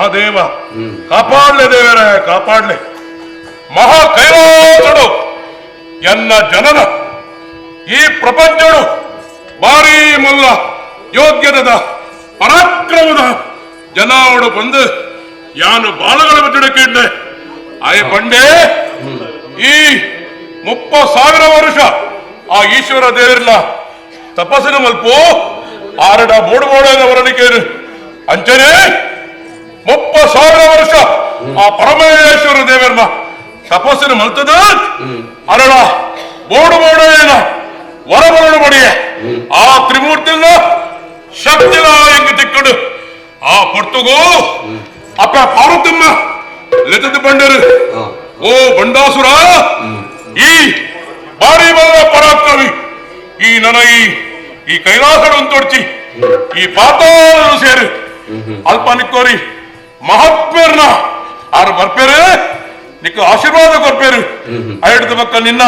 ಮಹಾದೇವ ಕಾಪಾಡ್ಲೆ ದೇವರೇ ಕಾಪಾಡ್ಲೆ. ಮಹಾ ಕೈಲಾಸಡು ಎನ್ನ ಜನನ ಈ ಪ್ರಪಂಚಡು ಭಾರಿ ಮಲ್ಲ ಯೋಗ್ಯದ ಪರಾಕ್ರಮದ ಜನೋಡು ಬಂದು ಯಾನು ಬಾಳಗಳ ಬಚ್ಚಡಕ್ಕೆ ಆಯ ಬಂಡೆ ಈ 30,000 ವರ್ಷ ಆ ಈಶ್ವರ ದೇವರನ್ನ ತಪಸ್ಸಿನ ಮಲ್ಪು ಆರಡ ಬೋಡುಬೋಡದ ವರಣಿಕೆಯನ್ನು ಅಂಚನೆ 30,000 ವರ್ಷ ಆ ಪರಮೇಶ್ವರ ದೇವರನ್ನ ತಪಸ್ಸಿನ ಮಲ್ತದ ಅರಳ ಬೋಡುಬೋಡೇನ ವರಬರಡು ಬಡಿಯ ಆ ತ್ರಿಮೂರ್ತಿನ ಶಕ್ತಿನ ಹೆಂಗೆ ತಿಕ್ಕಡು ಆ ಪೊರ್ತುಗೋ ಅಪ್ಪ ಪಾರ್ವತಮ್ಮ ಲೆತದ ಬಂಡರು ಓ ಬಂಡಾಸುರ ಈ ಬಾರಿ ಬಲ್ಲ ಪರಾಕ್ರಮಿ ಈ ನನ್ನ ಈ ಕೈಲಾಸವನ್ನು ತೊಡ್ಚಿ ಈ ಪಾತಾಳನ್ನು ಸೇರಿ ಅಲ್ಪ ನಿಕ್ಕೋರಿ ಮಹಾತ್ಮರ್ನ ಆರು ಬರ್ಪೇರು ನಿಕ್ಕ ಆಶೀರ್ವಾದ ಕೊರ್ಪೇರು ಐಡ್ದ ಪಕ್ಕ ನಿನ್ನ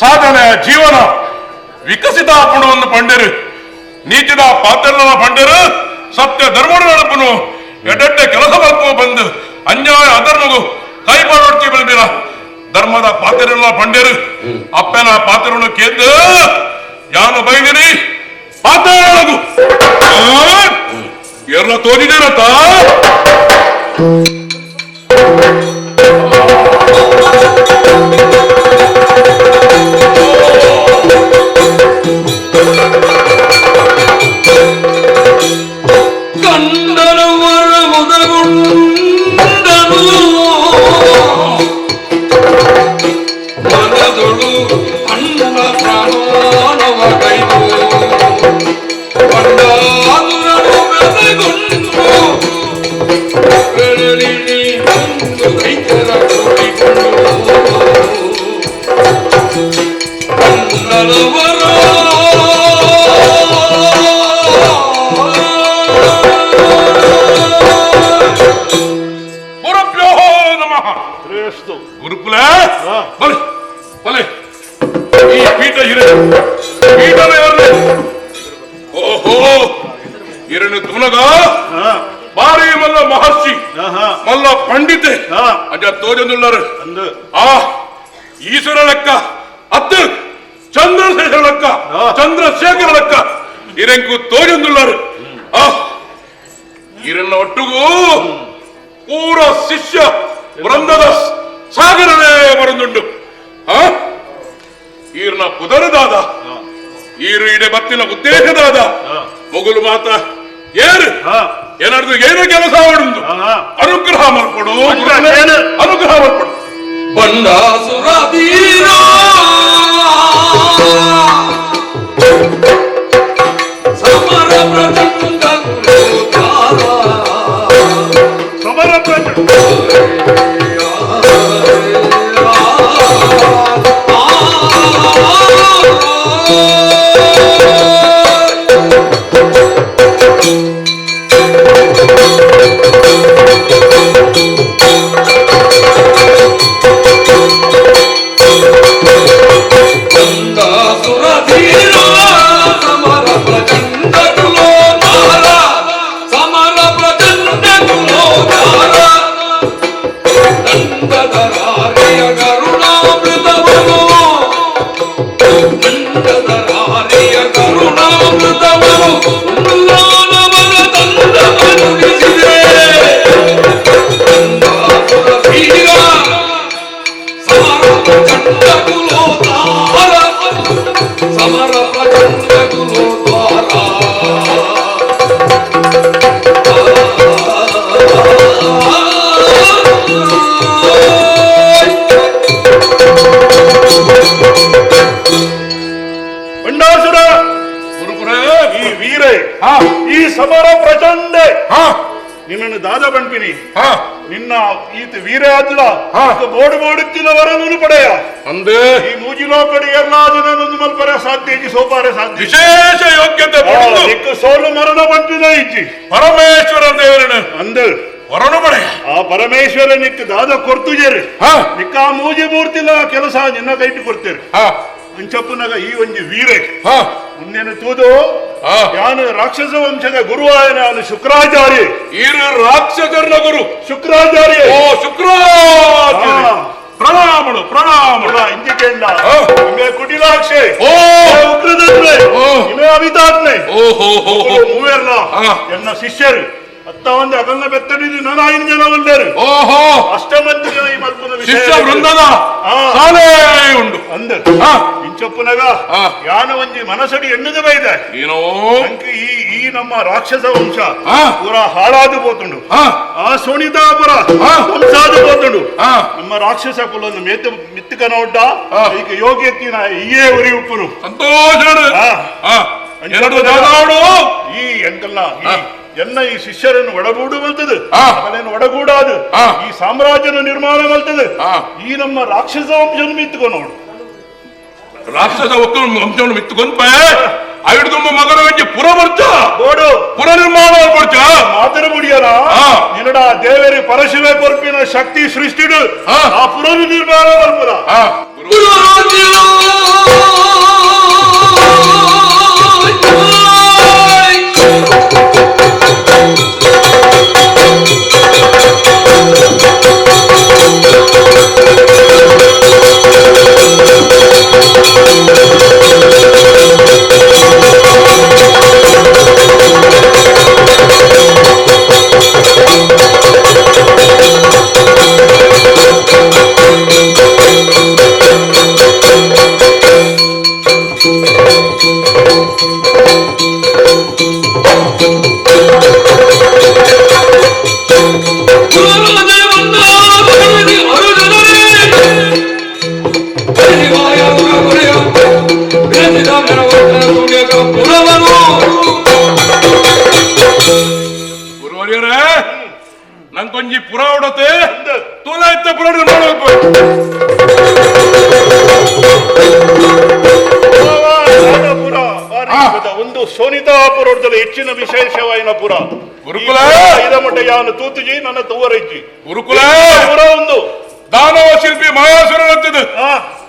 ಸಾಧನೆ ಜೀವನ ವಿಕಸಿತ ಪುಣವನ್ನು ಪಂಡರು ನೀಚಿದ ಪಾತ್ರನ ಪಂಡರು ಸತ್ಯ ಧರ್ಮದ ನೆನಪನು ಎಡ್ಡೆ ಕೆಲಸ ಮಲ್ಪು ಬಂದು ಅನ್ಯಾಯ ಅಧರ್ಮಗೂ ಕೈ ಮಾಡೋಡ್ತಿ ಬೆಳೆದಿರ ಧರ್ಮದ ಪಾತ್ರನ ಪಂಡರು ಅಪ್ಪನ ಪಾತ್ರವನ್ನು ಕೇದ್ದು ಯಾನು ಬೈದಿರಿ ಪಾತ್ರಳಗು ಎಲ್ಲ ತೋರಿದಿರತ್ತ ಗುರುಕುಲ ಬಲೆ ಬಲೆ ಈ ಪೀಠ ಪೀಠನ ಓಹೋ ಇರನು ತುನಗ ಬಾರಿ ಮಲ್ಲ ಮಹರ್ಷಿ ಮಲ್ಲ ಪಂಡಿತೆ ಅಜ ತೋಜನುಳ್ಳರು ಆ ಈಶ್ವರ ಲೆಕ್ಕ ಅತ್ತು ಚಂದ್ರಶೇಖರ ಲೆಕ್ಕ ಚಂದ್ರಶೇಖರ ಲೆಕ್ಕ ಇರೆಂಕು ತೋಜನುಳ್ಳರು ಆ ಇರನ್ನ ಒಟ್ಟಿಗೂ ಪೂರ ಶಿಷ್ಯ ವೃಂದದ ಸಾಗರವೇ ಬರಂದುಂಡು ಈರ್ನ ಪುದರದಾದ ಈರು ಇಡೆ ಬತ್ತಿನ ಉದ್ದೇಶದಾದ ಮೊಗಲು ಮಾತ ಏರು ಏನಾದ್ರು ಏನೋ ಕೆಲಸ ಮಾಡುದು ಅನುಗ್ರಹ ಮಾಡ್ಕೊಡು ಅನುಗ್ರಹ ಮಾಡ್ಕೊಡು ಬಂಡಾಸುರ ತೀರ ಸಮರ ಪ್ರಚಂಡ ಸಮರ ಪ್ರಚಂಡ ಈ ಸಮರ ಪ್ರಚಂಡ ನಿನ್ನನ್ನು ದಾದ ಬಂಪಿನಿ ನಿನ್ನ ಈತ ವೀರ ಆದ್ಲ ಬೋಡು ಬೋಡುತ್ತಿನ ವರನು ಪಡೆಯ ಅಂದೇ ಈ ಮೂಜಿಲೋ ಕಡೆ ಎಲ್ಲ ಜನನೊಂದು ಮಲ್ಪರ ಸಾಧ್ಯ ಇಜ್ಜಿ ಸೋಪಾರ ಸಾಧ್ಯ ವಿಶೇಷ ಯೋಗ್ಯತೆ ನಿಕ್ಕ ಸೋಲು ಮರಣ ಬಂಪಿನ ಇಜ್ಜಿ ಪರಮೇಶ್ವರ ದೇವರನ ಅಂದೆ ವರನು ಪಡೆಯ ಆ ಪರಮೇಶ್ವರ ನಿಕ್ಕ ದಾದ ಕೊರ್ತುಜೇರಿ ನಿಕ್ಕ ಆ ಮೂಜಿ ಮೂರ್ತಿನ ಕೆಲಸ ನಿನ್ನ ಕೈಟ್ಟು ಕೊಡ್ತೇರಿ ಅಂಚಪ್ಪನಾಗ ಈ ಒಂಜಿ ವೀರೆ ಮುಂದೇನು ತೂದು ಯಾನು ರಾಕ್ಷಸ ವಂಶದ ಗುರುವಾಯ ನಾನು ಶುಕ್ರಾಚಾರ್ಯ ಇರು ರಾಕ್ಷಸರ ಗುರು ಶುಕ್ರಾಚಾರ್ಯ ಓ ಶುಕ್ರಾಚಾರ್ಯ ಪ್ರಣಾಮಗಳು ಪ್ರಣಾಮಗಳು ಇಂದಿಕೆಂಡ ನಿಮೆ ಕುಟಿಲಾಕ್ಷೆ ಓ ಉಗ್ರದನ್ನೇ ನಿಮೆ ಅಮಿತಾತ್ಮೆ ಓಹೋ ಹೋ ಮೂವೆರ್ಲ ಎನ್ನ ಶಿಷ್ಯರು ಅತ್ತ ಒಂದು ಅಗಲ್ನ ಬೆತ್ತಡಿದು ನಾನು 5 ಜನ ಬಂದರು ಓಹೋ ಅಷ್ಟಮಂದಿರ ಈ ಮಲ್ಪನ ಶಿಷ್ಯ ವೃಂದದ ಸಾಲೇ ಉಂಡು ಅಂದರು ಇಂಚೊಪ್ಪುನಗ ಯಾನ ಒಂಜಿ ಮನಸಡಿ ಎಣ್ಣದ ಬೈದೆ ಏನೋ ಈ ನಮ್ಮ ರಾಕ್ಷಸ ವಂಶ ಪೂರ ಹಾಳಾದು ಹೋತುಂಡು ಆ ಸೋಣಿತಾಪುರ ವಂಶಾದು ಹೋತುಂಡು ನಮ್ಮ ರಾಕ್ಷಸ ಕುಲನ್ನು ಮಿತ್ತಕ ನೋಡ್ಡ ಈಗ ಯೋಗ್ಯತ್ತಿನ ಈಯೇ ಉರಿ ಉಪ್ಪುನು ಸಂತೋಷ ಈ ಎಂಕಲ್ನ ಎನ್ನ ಈ ಶಿಷ್ಯರನ್ನು ಒಡಗೂಡುವಂತದ್ದು ಅವನೇನು ಒಡಗೂಡಾದು ಈ ಸಾಮ್ರಾಜ್ಯನ ನಿರ್ಮಾಣ ಮಾಡ್ತದೆ ಈ ನಮ್ಮ ರಾಕ್ಷಸ ವಂಶನ ಮಿತ್ತುಕೊ ನೋಡು ರಾಕ್ಷಸ ವಂಶವನ್ನು ಮಿತ್ತುಕೊಂಡ್ ಐದು ತುಂಬ ಮಗನ ವೆಚ್ಚ ಪುರ ಬರ್ಚ ನೋಡು ಪುರ ನಿರ್ಮಾಣ ಬರ್ಚ ಮಾತರ ಮುಡಿಯರ ನಿನ್ನಡ ದೇವರಿ ಪರಶಿವ ಕೊರ್ಪಿನ ಶಕ್ತಿ ಸೃಷ್ಟಿಡು ಆ ಪುರ ನಿರ್ಮಾಣ ಬರ್ಬೋದ ಗುರುವರ್ಯರೇ ನಂಗೊಂಜಿ ಪುರ ಹೊಡತೆ ತೋಲ ಎತ್ತ ಪುರ ನಿರ್ಮಾಣ ಒಂದು ಸೋನಿತಾಪುರದಲ್ಲಿ ಹೆಚ್ಚಿನ ವಿಶೇಷವಾಯಿನ ಪುರ ಗುರುಕುಲ ಇದಮಠ ಯಾನು ತೂತುಜಿ ನನ್ನ ತೂವರೈಜಿ ಗುರುಕುಲ ಪುರ ಒಂದು ದಾನವ ಶಿಲ್ಪಿ ಮಹಾಸುರನಂತದ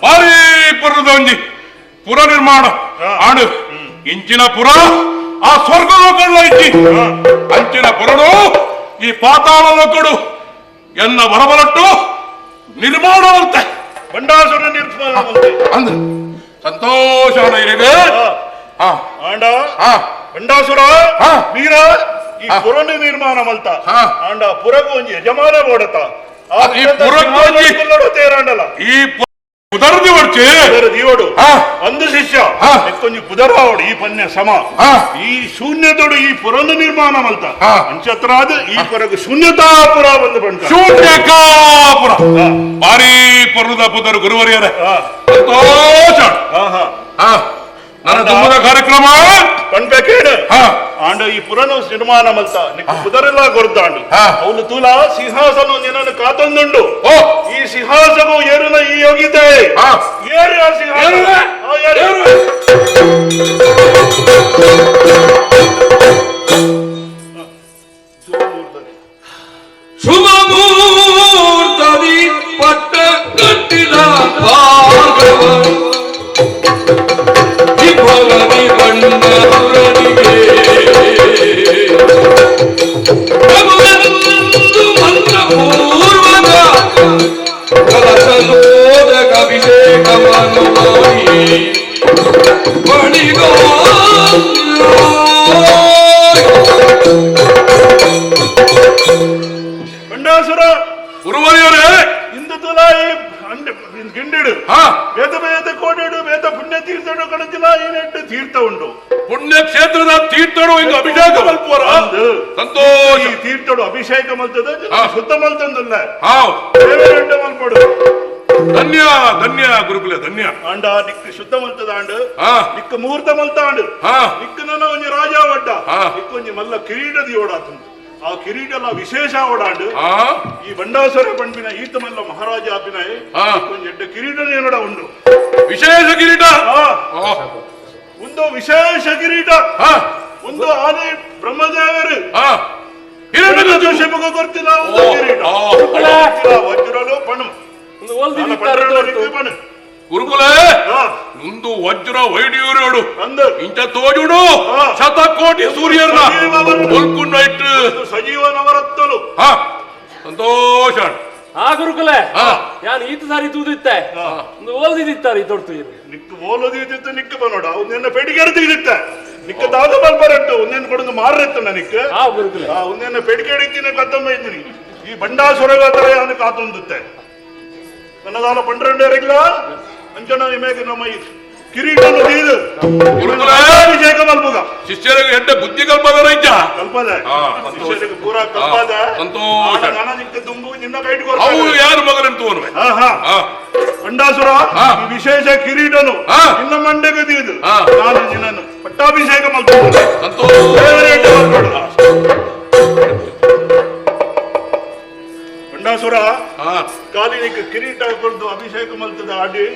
ಭಾರಿ ಪುರದ ಒಂಜಿ ಪುರ ನಿರ್ಮಾಣ ಆಡು ಇಂಚಿನ ಪುರ ಆ ಸ್ವರ್ಗ ಲೋಕಗಳ ಇಚ್ಚಿ ಅಂಚಿನ ಪುರಡು ಈ ಪಾತಾಳ ಲೋಕಡು ಎನ್ನ ಬರಬಲಟ್ಟು ನಿರ್ಮಾಣ ಅಂತೆ ಬಂಡಾಸುರ ನಿರ್ಮಾಣ ಅಂದ ಸಂತೋಷ ಇರಿಗೆ ಆಂಡ ಬಂಡಾಸುರ ವೀರ ಈ ಪುರನ ನಿರ್ಮಾಣ ಮಲ್ತ ಆಂಡ ಪುರಗು ಒಂಜಿ ಯಜಮಾನ ಬೋಡತ ಈ ಪುರಕ್ಕಂಡಲ ಈ ಕುದರದಿ ವರ್ಚಿ ದೀವಡು ಒಂದು ಶಿಷ್ಯ ಕೊಂಚ ಕುದರಾವಡು ಈ ಪನ್ಯ ಸಮ ಈ ಶೂನ್ಯದೋಡು ಈ ಪುರನ ನಿರ್ಮಾಣ ಮಲ್ತ ಅಂಚತ್ರಾದ ಈ ಪುರಗು ಶೂನ್ಯತಾಪುರ ಬಂದು ಬಂದ ಶೂನ್ಯಕಾಪುರ ಭಾರಿ ಪುರದ ಪುದರು ಗುರುವರಿಯರ ಸಂತೋಷ ನನ್ನ ತುಂಬದ ಕಾರ್ಯಕ್ರಮ ಕಣ್ಬೇಕೇನು ಆಂಡ ಈ ಪುರನ ನಿರ್ಮಾಣ ಮಲ್ತ ನಿಕ್ಕ ಕುದರೆಲ್ಲ ಗೊರ್ದಾಂಡು ಅವನು ತೂಲ ಸಿಂಹಾಸನ ನಿನ್ನನ್ನು ಕಾತೊಂದುಂಡು ಈ ಸಿಂಹಾಸನವು ಏರುನ ಈ ಯೋಗಿತೆ ಏರು ಆ ಸಿಂಹಾಸನ ಶುಭ ಮುಹೂರ್ತದಿ ಪಟ್ಟ ಕಟ್ಟಿದ ಭಾಗವ ವಿಭವದಿ ಬಣ್ಣವರನಿಗೆ ಪ್ರಭುವೆಂದು ಮಂತ್ರಪೂರ್ವಕ ಕಲಶಲೋದಕ ಅಭಿಷೇಕವನ್ನು ಮಾಡಿ ಬಣಿಗೋ ಬಂಡಾಸುರ ಗುರುವರಿಯರೇ ಇಂದು ತುಲಾಯಿ ಗಿಂಡಿಡು ವೇದ ವೇದ ಕೋಡಿಡು ವೇದ ಪುಣ್ಯ ತೀರ್ಥಡು ಕಣಜಿಲ ಏನೆಟ್ಟು ತೀರ್ಥ ಉಂಟು ಪುಣ್ಯ ಕ್ಷೇತ್ರದ ತೀರ್ಥರು ಹಿಂಗ ಅಭಿಷೇಕ ಮಲ್ಪುವರ ಸಂತೋಷ ಈ ತೀರ್ಥಡು ಅಭಿಷೇಕ ಮಲ್ತದ ಶುದ್ಧ ಮಲ್ತಂದಲ್ಲ ದೇವರೆಡ್ಡ ಮಲ್ಪಡು ಧನ್ಯ ಧನ್ಯ ಗುರುಕುಲ ಧನ್ಯ ಆಂಡ ನಿಕ್ಕ ಶುದ್ಧ ಮಲ್ತದ ಆಂಡು ನಿಕ್ಕ ಮುಹೂರ್ತ ಮಲ್ತ ಆಂಡು ನಿಕ್ಕ ನನ್ನ ಒಂಜಿ ರಾಜ ಒಡ್ಡ ನಿಕ್ಕ ಒಂಜಿ ಮಲ್ಲ ಕಿರೀಟದಿ ಓಡಾತಂದು ಆ ಕಿರೀಟ ಎಲ್ಲ ವಿಶೇಷ ಓಡಾಂಡು ಈ ಬಂಡಾಸುರ ಪಂಪಿನ ಈತ ಮಲ್ಲ ಮಹಾರಾಜ ಆಪಿನ ಒಂಜಿ ಎಡ್ಡ ಕಿರೀಟ ಏನಡ ಉಂಡು ವಿಶೇಷ ಕಿರೀಟ ಒಂದು ವಿಶೇಷ ಕಿರೀಟ ಒಂದು ಆನೆ ಬ್ರಹ್ಮದೇವರು ಗೊತ್ತಿಲ್ಲ ಒಂದು ಕಿರೀಟ ವಜ್ರಲು ಪಣು ಪಣು ಗುರುಕುಲೆ ಮುಂದು ವಜ್ರ ವೈಡ್ಯೂರೋಡು ಅಂದು ಇಂಚ ತೋಜುಡು ಶತಕೋಟಿ ಸೂರ್ಯರ್ನ ಕೊಲ್ಕುಂಡ ಇಟ್ಟು ಸಜೀವ ನವರತ್ತಲು ಸಂತೋಷ ಆ ಗುರುಕುಲೆ ಯಾನ್ ಈತ ಸಾರಿ ತೂದಿತ್ತೆ ಒಂದು ಓಲ್ದಿದಿತ್ತಾರೆ ತೊಡ್ತು ನಿಕ್ಕ ಓಲೋದಿತ್ತು ನಿಕ್ಕ ಬನ್ನೋಡ ಒಂದೇನ ಪೆಡಿಗೆರ್ ತೆಗೆದಿತ್ತ ನಿಕ್ಕ ದಾದ ಬಲ್ಬರಟ್ಟು ಒಂದೇನ ಕೊಡೊಂದು ಮಾರ್ರೆತ್ತು ನನಕ್ಕೆ ಆ ಗುರುಕುಲೆ ಒಂದೇನ ಪೆಡಿಗೆರ್ ಇತ್ತಿನ ಕತ್ತಮ್ಮ ಇದ್ದೀನಿ ಈ ಬಂಡಾಸುರಗಾತರ ಯಾನು ಕಾತೊಂದುತ್ತೆ ನನ್ನದಾಲ ಪಂಡ್ರಂಡೇರಿಲ್ಲ ಅಂಚನ ನಿಮಗೆ ನಮ್ಮ ಈ ಕಿರೀಟನ್ನು ತೀದು ಅಭಿಷೇಕ ಮಲ್ಪುಗ ಶಿಷ್ಯರಿಗೆ ಎಡ್ಡೆ ಬುದ್ಧಿ ಕಲ್ಪದ ಇದ್ದ ಕಲ್ಪದ ಶಿಷ್ಯರಿಗೆ ಪೂರಾ ಕಲ್ಪದ ಸಂತೋಷ ನಾನು ನಿಕ್ಕ ತುಂಬು ನಿನ್ನ ಕೈ ಇಟ್ಕೊಂಡು ಅವು ಯಾರು ಮಗನಂತ ತೋರುವೆ ಬಂಡಾಸುರ ಈ ವಿಶೇಷ ಕಿರೀಟನು ನಿನ್ನ ಮಂಡೆಗೆ ತೀದು ನಾನು ನಿನ್ನನ್ನು ಪಟ್ಟಾಭಿಷೇಕ ಮಲ್ಪುಗ ಬಂಡಾಸುರ ಕಾಲಿ ನಿಕ್ಕ ಕಿರೀಟ ಕೊಡ್ದು ಅಭಿಷೇಕ ಮಲ್ತದ ಆಡಿ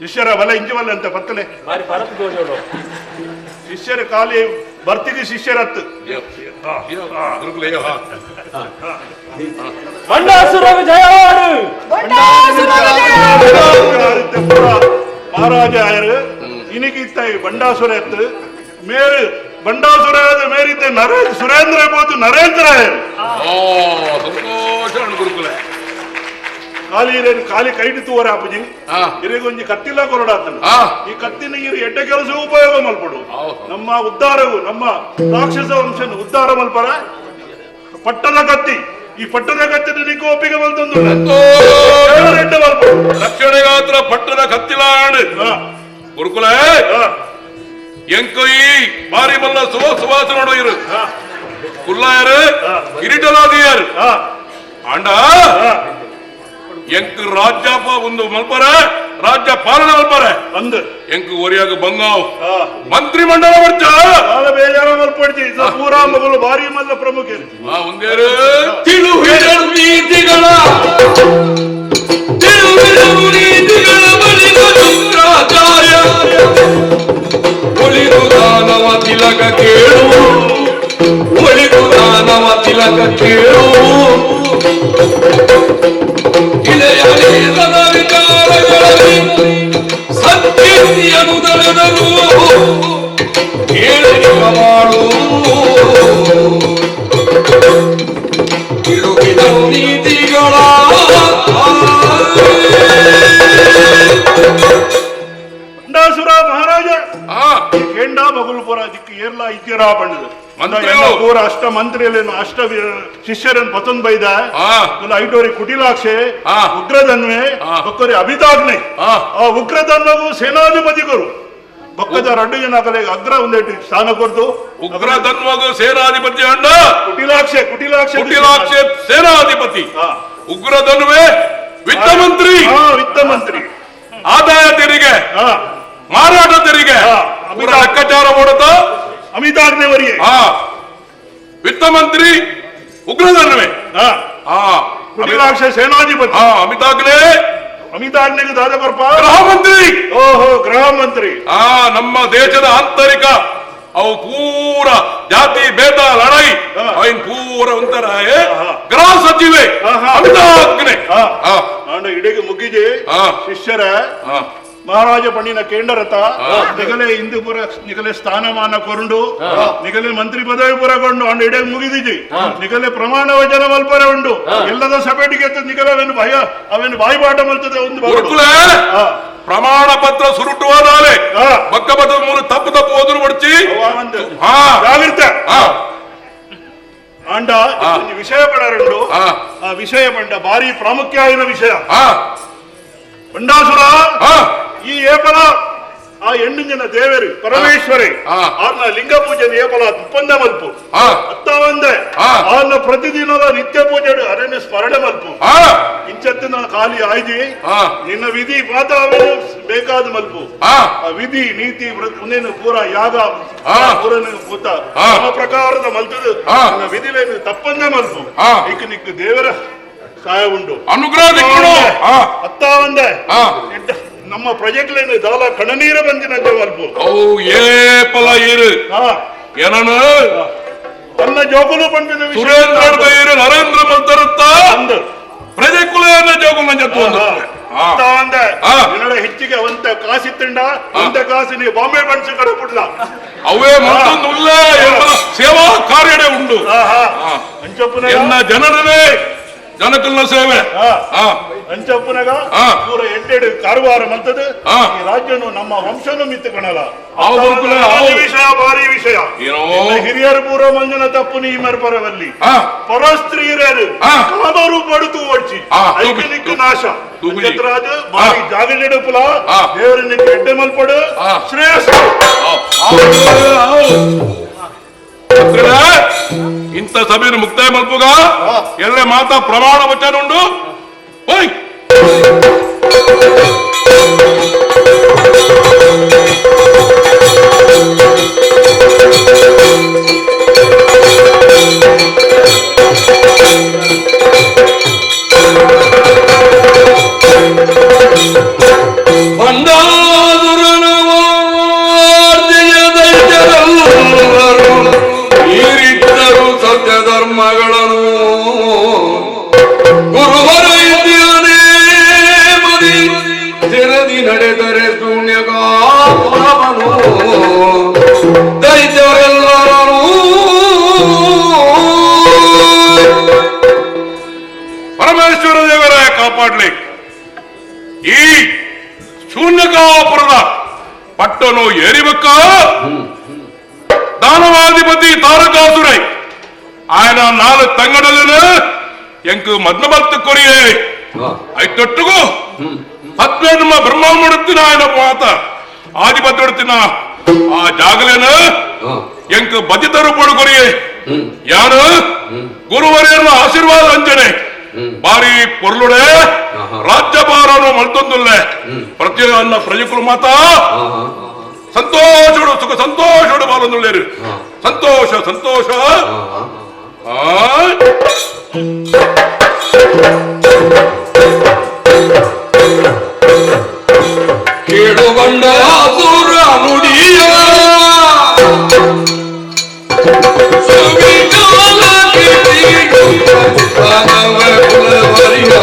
ಶಿಷ್ಯರ ಬಲ ಇಂಜವಲ್ಲ ಅಂತ ಪತ್ತಲೆ ಬಾರಿ ಪರತ್ ದೋಷೋಡು ಶಿಷ್ಯರ ಕಾಲಿ ಬರ್ತಿಗೆ ಶಿಷ್ಯರತ್ತು ಬಂಡಾಸುರಗ ಜಯವಾಡು ಮಹಾರಾಜ ಆಯರು ಇನಿಗಿತ್ತ ಬಂಡಾಸುರ ಎತ್ತು ಮೇರು ಬಂಡಾಸುರ ಮೇರಿತ ಸುರೇಂದ್ರ ಬೋದು ನರೇಂದ್ರ ಆಯರು ಸಂತೋಷ ಗುರುಕುಲೆ ಖಾಲಿ ಕೈಟಿ ತೂವರೆ ಅಪ್ಪಜಿ ಇರಿಗೊಂಜಿ ಕತ್ತಿಲ್ಲ ಕೊರಡಾತನು ಈ ಕತ್ತಿನ ಇರು ಎಡ್ಡೆ ಕೆಲಸ ಉಪಯೋಗ ಮಲ್ಪಡು ನಮ್ಮ ಉದ್ಧಾರವು ನಮ್ಮ ರಾಕ್ಷಸ ವಂಶನ ಉದ್ಧಾರ ಮಲ್ಪರ ಪಟ್ಟದ ಕತ್ತಿ ಈ ಪಟ್ಟದ ಕತ್ತಿನ ನಿಕ್ಕ ಒಪ್ಪಿಗೆ ಬಂತಂದು ಎಡ್ಡೆ ಮಲ್ಪಡು ರಕ್ಷಣೆಗಾತ್ರ ಪಟ್ಟದ ಕತ್ತಿಲಾಡು ಗುರುಕುಲ ಎಂಕೈ ಬಾರಿ ಮಲ್ಲ ಸುವಾಸ ನೋಡು ಇರು ಕುಲ್ಲಾಯರು ಕಿರೀಟಲಾದಿಯರು ಆಂಡ ಎಂಕ್ ರಾಜ್ಯಪ ಒಂದು ಮಲ್ಪರ ರಾಜ್ಯ ಪಾಲನೆ ಮಲ್ಪರ ಅಂದು ಎಂಕ್ ಒರಿಯಾಗ ಬಂಗಾವ್ ಮಂತ್ರಿ ಮಂಡಲ ವರ್ಚ ಬೇಜಾರ ಮಲ್ಪಡ್ತಿ ಪೂರಾ ಮಗಳು ಭಾರಿ ಮಲ್ಲ ಪ್ರಮುಖ ಒಂದೇರು ತಿಳುಹಿಡಲು ನೀತಿಗಳ ಬಳಿಕ ಶುಕ್ರಾಚಾರ್ಯ ಒಳಿದು ದಾನವ ತಿಲಕ ಕೇಳು ಒಳಿದು ದಾನವ ತಿಲಕ ಕೇಳು ಇಳೆಯ ವೇದದ ವಿಚಾರಗಳಲ್ಲಿ ಸತ್ಕೀರ್ತಿಯನ್ನು ತಳೆದರು ಕೇಳಿಕ ಮಾಡು ತಿರುಗಿದವು ನೀತಿಗಳ ಬಂಡಾಸುರ ಮಹಾರಾಜ ಕೆಂಡ ಮಗಳು ಪುರ ದಿಕ್ಕು ಏರ್ಲಾ ಇದ್ದೀರಾ ಬಣ್ಣದು ಪೂರ ಅಷ್ಟ ಮಂತ್ರಿಯಲ್ಲೇನು ಅಷ್ಟ ಶಿಷ್ಯರನ್ನು ಪತೊಂದ್ ಬೈದ ಐಟೋರಿ ಕುಟಿಲಾಕ್ಷೆ ಉಗ್ರಧನ್ವೆ ಒಕ್ಕರಿ ಅಭಿತಾಗ್ನೆ ಆ ಉಗ್ರಧನ್ವಗೂ ಸೇನಾಧಿಪತಿಗಳು ಪಕ್ಕದ 2 ಜನ ಕಲೆಗೆ ಅಗ್ರ ಒಂದೇಟು ಸ್ಥಾನ ಕೊಡ್ತು ಉಗ್ರಧನ್ವಗೂ ಸೇನಾಧಿಪತಿ ಅಂಡ ಕುಟಿಲಾಕ್ಷೆ ಸೇನಾಧಿಪತಿ ಉಗ್ರಧನ್ವೆ ವಿತ್ತ ಮಂತ್ರಿ ಆದಾಯ ತೆರಿಗೆ ಮಾರಾಟ ತೆರಿಗೆ ಲೆಕ್ಕಾಚಾರ ಮಾಡೋದ ಅಮಿತಾಗ್ನೆವರಿಗೆ ವಿತ್ತ ಮಂತ್ರಿ ಉಗ್ರಧನ್ವೆ ಕುಟಿಲಾಕ್ಷ ಸೇನಾಧಿಪತಿ ಅಮಿತಾಗ್ನೆಗೆ ದಾದ ಕೊರ್ಪ ಗೃಹ ಮಂತ್ರಿ ನಮ್ಮ ದೇಶದ ಆಂತರಿಕ ಅವು ಪೂರ ಜಾತಿ ಭೇದ ಲಡಾಯಿ ಅವನ್ ಪೂರ ಒಂಥರ ಗೃಹ ಸಚಿವೆ ಅಮಿತಾಗ್ನೆ ಇಡೆಗೆ ಮುಗಿಜೆ ಶಿಷ್ಯರ ಮಹಾರಾಜ ಪಣ್ಣಿನ ಕೇಂದ್ರರಥ ನಿಗಲೆ ಹಿಂದೂಪುರ ನಿಗಲೆ ಸ್ಥಾನಮಾನ ಕೊಂಡು ನಿಗಲೆ ಮಂತ್ರಿ ಪದವಿ ಪುರಗೊಂಡು ಅಂಡ್ ಇಡೆ ಮುಗಿದಿಜಿ ನಿಗಲೆ ಪ್ರಮಾಣ ವಚನ ಮಲ್ಪರ ಉಂಡು ಎಲ್ಲದ ಸಭೆಟಿಗೆ ನಿಗಲೆ ಅವೇನು ಬಾಯಿಪಾಠ ಮಲ್ತದೆ ಒಂದು ಪ್ರಮಾಣ ಪತ್ರ ಸುರುಟುವಾದಾಲೆ ಪಕ್ಕ ಪದ ಮೂಲ ತಪ್ಪು ಓದ್ರು ಬಡ್ಚಿ ಜಾಗ್ರತೆ ಅಂಡ ವಿಷಯ ಪಡರಂಡು ಆ ವಿಷಯ ಪಂಡ ಭಾರಿ ಪ್ರಾಮುಖ್ಯ ಆಯ್ನ ವಿಷಯ ಬಂಡಾಸುರ ಈ ಏಪಲ ಆ 8 ಜನ ದೇವರು ಪರಮೇಶ್ವರಿ ಆರ್ನ ಲಿಂಗ ಪೂಜೆ ಏಪಲ ಒಪ್ಪಂದ ಮಲ್ಪು ಅತ್ತ ಒಂದೇ ಆರ್ನ ಪ್ರತಿದಿನದ ನಿತ್ಯ ಪೂಜೆ ಅರಣ್ಯ ಸ್ಮರಣೆ ಮಲ್ಪು ಇಂಚತ್ತಿನ ಖಾಲಿ ಆಯ್ದಿ ನಿನ್ನ ವಿಧಿ ಮಾತ ಬೇಕಾದ ಮಲ್ಪು ಆ ವಿಧಿ ನೀತಿ ಒಂದೇನು ಪೂರ ಯಾಗ ಪೂರನ ಕೂತ ಆ ಪ್ರಕಾರದ ಮಲ್ತದು ನನ್ನ ವಿಧಿಲೇನು ತಪ್ಪಂದೇ ಮಲ್ಪು ಈಗ ನಿಕ್ಕ ದೇವರ ಸಹಾಯ ಉಂಟು ಅನುಗ್ರಹ ಅತ್ತ ಒಂದೇ ನಮ್ಮ ಪ್ರಜೆಗಳೇನು ದಾಲ ಕಣನೀರ ಬಂದಿನಂತೆ ಮಲ್ಪು ಏಪಲ ಇರು ಏನನು ತನ್ನ ಜೋಗುಲು ಪಂಪಿನ ಸುರೇಂದ್ರ ಬೈರು ನರೇಂದ್ರ ಮಂತರುತ್ತ ಪ್ರಜೆಕುಲೆಯನ್ನ ಜೋಗುಲ ಜತ್ತು ನಿನ್ನಡ ಹೆಚ್ಚಿಗೆ ಒಂತ ಕಾಸಿತ್ತಂಡ ಒಂತ ಕಾಸು ನೀವು ಬಾಂಬೆ ಬಣ್ಸಿ ಕಡೆ ಬಿಡ್ಲ ಅವೇ ಮತ್ತೊಂದು ಸೇವಾ ಕಾರ್ಯಡೆ ಉಂಡು ಎನ್ನ ಜನರೇ ಜನಕಲ್ನ ಸೇವೆ ಅಂಚಪ್ಪನಗ ಪೂರ ಎಂಟೆಡು ಕಾರವಾರ ಮಂತದ ಈ ರಾಜ್ಯನು ನಮ್ಮ ವಂಶನು ಮಿತ್ತು ಕಣಲ ವಿಷಯ ಭಾರಿ ವಿಷಯ ಹಿರಿಯರು ಪೂರ ಮಂಜನ ತಪ್ಪು ನೀ ಮರ್ಪರವಲ್ಲಿ ಪರಸ್ತ್ರೀಯರು ಕಾದರು ಪಡುತು ಓಡ್ಸಿ ಐಕನಿಕ್ ನಾಶ ರಾಜ ಭಾರಿ ಜಾಗನೆಡುಪುಲ ದೇವರನ್ನ ಎಡ್ಡೆ ಮಲ್ಪಡು ಶ್ರೇಷ್ಠ ಇಂಥ ಸಭೆಯನ್ನು ಮುಕ್ತಾಯ ಮಲ್ಪುಗ ಎಲ್ಲ ಮಾತಾ ಪ್ರಮಾಣ ವಚನ ಉಂಡು ಹೋಯ್ ಧರ್ಮಗಳನ್ನು ಗುರುವರ ಇದ್ದಾನೆ ಮದಿ ಜರದಿ ನಡೆದರೆ ಶೂನ್ಯಗಾಮನು ದೈತ್ಯರೆಲ್ಲರೂ ಪರಮೇಶ್ವರ ದೇವರ ಕಾಪಾಡ್ಲಿ ಈ ಶೂನ್ಯಕಾಪುರದ ಪಟ್ಟನು ಏರಿಬೇಕ ದಾನವಾಧಿಪತಿ ತಾರಕಾಸುರೈ ఆయన 4 ತಂಗಡలను ಎಂಕು ಮದ್ನಭಕ್ತ ಕೊರಿಯೇ ಐತೊಟ್ಟುಗು ಹತ್ಮೇನು ಬ್ರಹ್ಮಾಂಡುತ್ತಿನ ఆయన ಮಾತ ಆದಿಪತ್ಯುತ್ತಿನ ಆ ಜಾಗಲೇನು ಎಂಕು ಬದಿತರು ಪಡುಕೊರಿಯೇ ಯಾರು ಗುರುವರಿಯರ ಆಶೀರ್ವಾದ ಅಂಜನೆ ಬಾರಿ ಪೊರ್ಲುಡೆ ರಾಜ್ಯಭಾರನು ಮಲ್ತೊಂದುಲ್ಲೆ ಪ್ರತಿಯೊಂದ ಪ್ರಜೆಗಳು ಮಾತ ಸಂತೋಷಡು ಸುಖ ಸಂತೋಷಡು ಬಾಲೊಂದುಳ್ಳೇರು ಸಂತೋಷ ಸಂತೋಷ ಕೇಳುಗೊಂಡ ಸುರ ನುಡಿಯ ಸುವಿಕಾಲ ಕುಲವರಿಯ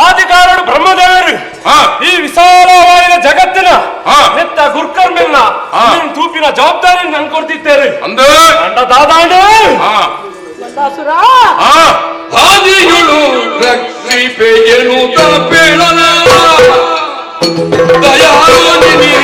ಆದಿಕಾರರು ಬ್ರಹ್ಮದೇವರು ಈ ವಿಶಾಲವಾದ ಜಗತ್ತಿನ ನೆತ್ತ ಗುರ್ಕರ್ಮೆಲ್ಲ ತೂಪಿನ ಜವಾಬ್ದಾರಿ ನನ್ ಕೊಡ್ತಿದ್ದೇನೆ ಆದಿಗಳು ರಕ್ಷಿಪೆಯನು ತಪೇಳನ ದಯಾನಿನಿ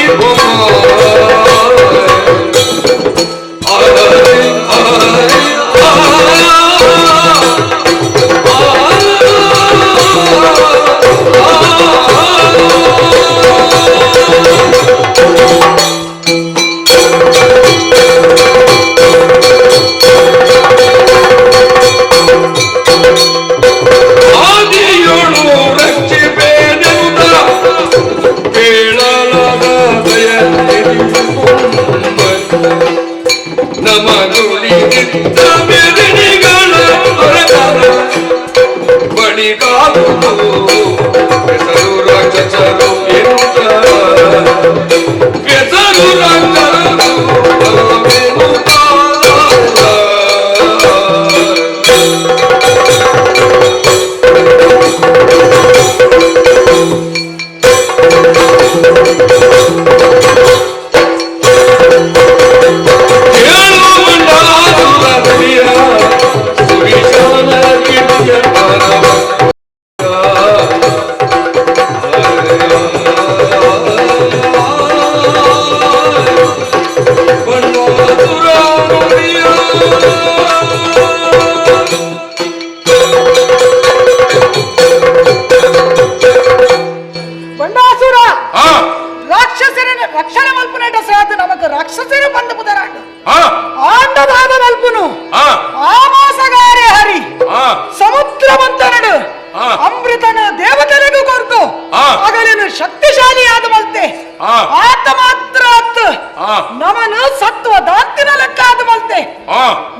ಆದಿಗಳು ನಿತ್ತ ಬೆರಳಿಗಳ ಹೊರಗರ ಬಳಿ ಕಾಲುದು ಹೆಸರು ರಾಕ್ಷಸರು ಎನ್ನುತ್ತ ಹೆಸರು ರಾಕ್ಷಸರು ಬಂಡಾಸುರ ರಾಕ್ಷಸರ ರಕ್ಷಣೆ ಮಲ್ಪುನೇಟ ಸಾಧ ನಮಕ್ ರಾಕ್ಷಸರ ಬಂದ ಬುದರಾಂಡ ಆಂಡದಾದ ಮಲ್ಪುನು ಆಮಾಸಗಾರೆ ಹರಿ ಸಮುದ್ರ ಮಂತನಡು ಅಮೃತನ ದೇವತೆಗಳಿಗೂ ಕೊರ್ತು ಅಗಲಿನ ಶಕ್ತಿಶಾಲಿಯಾದ ಮಲ್ತೆ ಆತ ಮಾತ್ರ ಅತ್ತು ನಮನು ಸತ್ವ ದಾಂತಿನ ಲೆಕ್ಕ ಆದ ಮಲ್ತೆ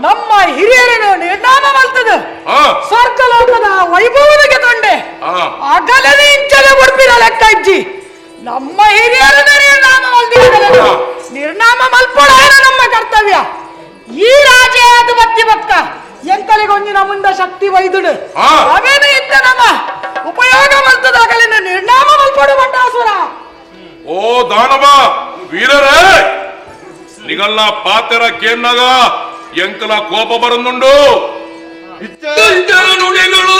ನಮ್ಮ ಹಿರಿಯರನ್ನು ನಿರ್ನಾಮ ಮಲ್ತದ ಸ್ವರ್ಗಲೋಕದ ವೈಭವನಿಗೆ ತೊಂಡೆ ಅಗಲನೆ ಇಂಚಲೆ ಬರ್ಪಿನ ಲೆಕ್ಕ ಇಜ್ಜಿ ನಮ್ಮ ಹಿರಿಯರನ್ನ ನಿರ್ನಾಮ ಮಲ್ದಿನ ನಿರ್ನಾಮ ಮಲ್ಪಡ ನಮ್ಮ ಕರ್ತವ್ಯ ಈ ರಾಜೇ ಆದ ಬತ್ತಿ ಬಕ್ಕ ಎಂತಲಿಗೊಂದಿನ ಮುಂದ ಶಕ್ತಿ ವೈದುಡು ಅವೇನು ಇದ್ದ ನಮ್ಮ ಉಪಯೋಗ ಮಲ್ತದಾಗಲಿನ ನಿರ್ನಾಮ ಮಲ್ಪಡು ಬಂಡಾಸುರ ಓ ದಾನವ ವೀರರೇ ನಿಗಲ್ಲ ಪಾತೆರ ಕೇನ್ನಾಗ ಎಂಕಲ ಕೋಪ ಬರಂದುಂಡು ನುಡಿಗಳು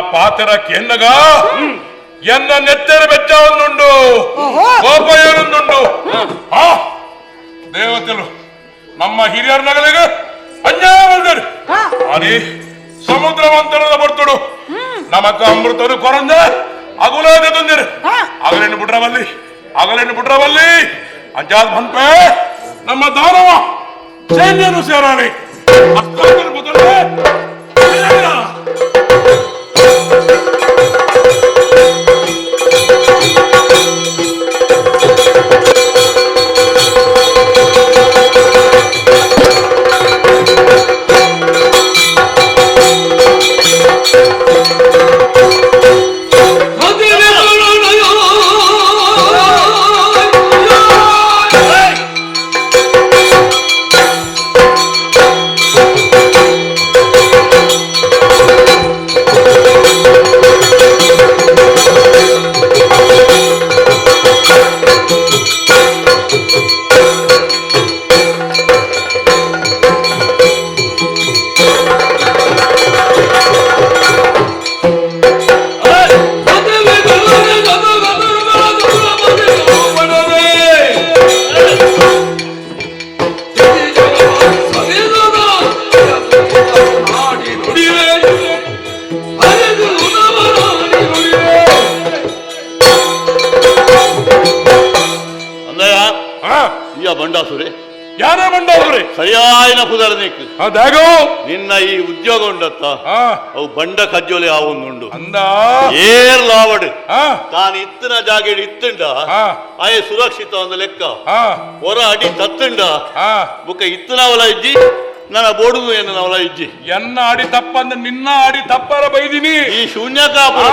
ಪಾತೆರ ಕೆನ್ನಗ ಎನ್ನ ನೆತ್ತೆರ ಬೆಚ್ಚ ಒಂದುಂಡು ಕೋಪ ಏನೊಂದುಂಡು ದೇವತೆಲು ನಮ್ಮ ಹಿರಿಯರ ನಗಲಿಗೆ ಅನ್ಯಾಯ ಮಾಡಿದರು ಅದೇ ಸಮುದ್ರ ಮಂಥನದ ಬರ್ತುಡು ನಮಕ ಅಮೃತರು ಕೊರಂದ ಅಗುಲಾದ ತಂದಿರು ಅಗಲೆಣ್ಣು ಬಿಡ್ರವಲ್ಲಿ ಅಂಜಾದ್ ಬಂಪೆ ನಮ್ಮ ದಾನವ ಸೈನ್ಯನು ಸೇರಾನೆ ಅಷ್ಟಾದರೂ ಬದಲೇ ಬಂಡಾಸುರೆ ಯಾರೇ ಬಂಡಾಸುರೆ ಸರಿಯಾಯಿನ ಪುದರನಿಕ್ ಅದಾಗೋ ನಿನ್ನ ಈ ಉದ್ಯೋಗ ಉಂಡತ್ತ ಅವು ಬಂಡ ಕಜ್ಜೋಲೆ ಆವೊಂದುಂಡು ಅಂದ ಏರ್ಲಾವಡು ತಾನು ಇತ್ತಿನ ಜಾಗ ಇತ್ತುಂಡ ಆಯೆ ಸುರಕ್ಷಿತ ಒಂದು ಲೆಕ್ಕ ಹೊರ ಅಡಿ ತತ್ತುಂಡ ಬುಕ್ಕ ಇತ್ತಿನ ಅವಲ ಇಜ್ಜಿ ನನ್ನ ಬೋಡುದು ಏನು ಅವಲ ಇಜ್ಜಿ ಎನ್ನ ಅಡಿ ತಪ್ಪಂದ ನಿನ್ನ ಅಡಿ ತಪ್ಪರ ಬೈದಿನಿ ಈ ಶೂನ್ಯಕಾಪುರ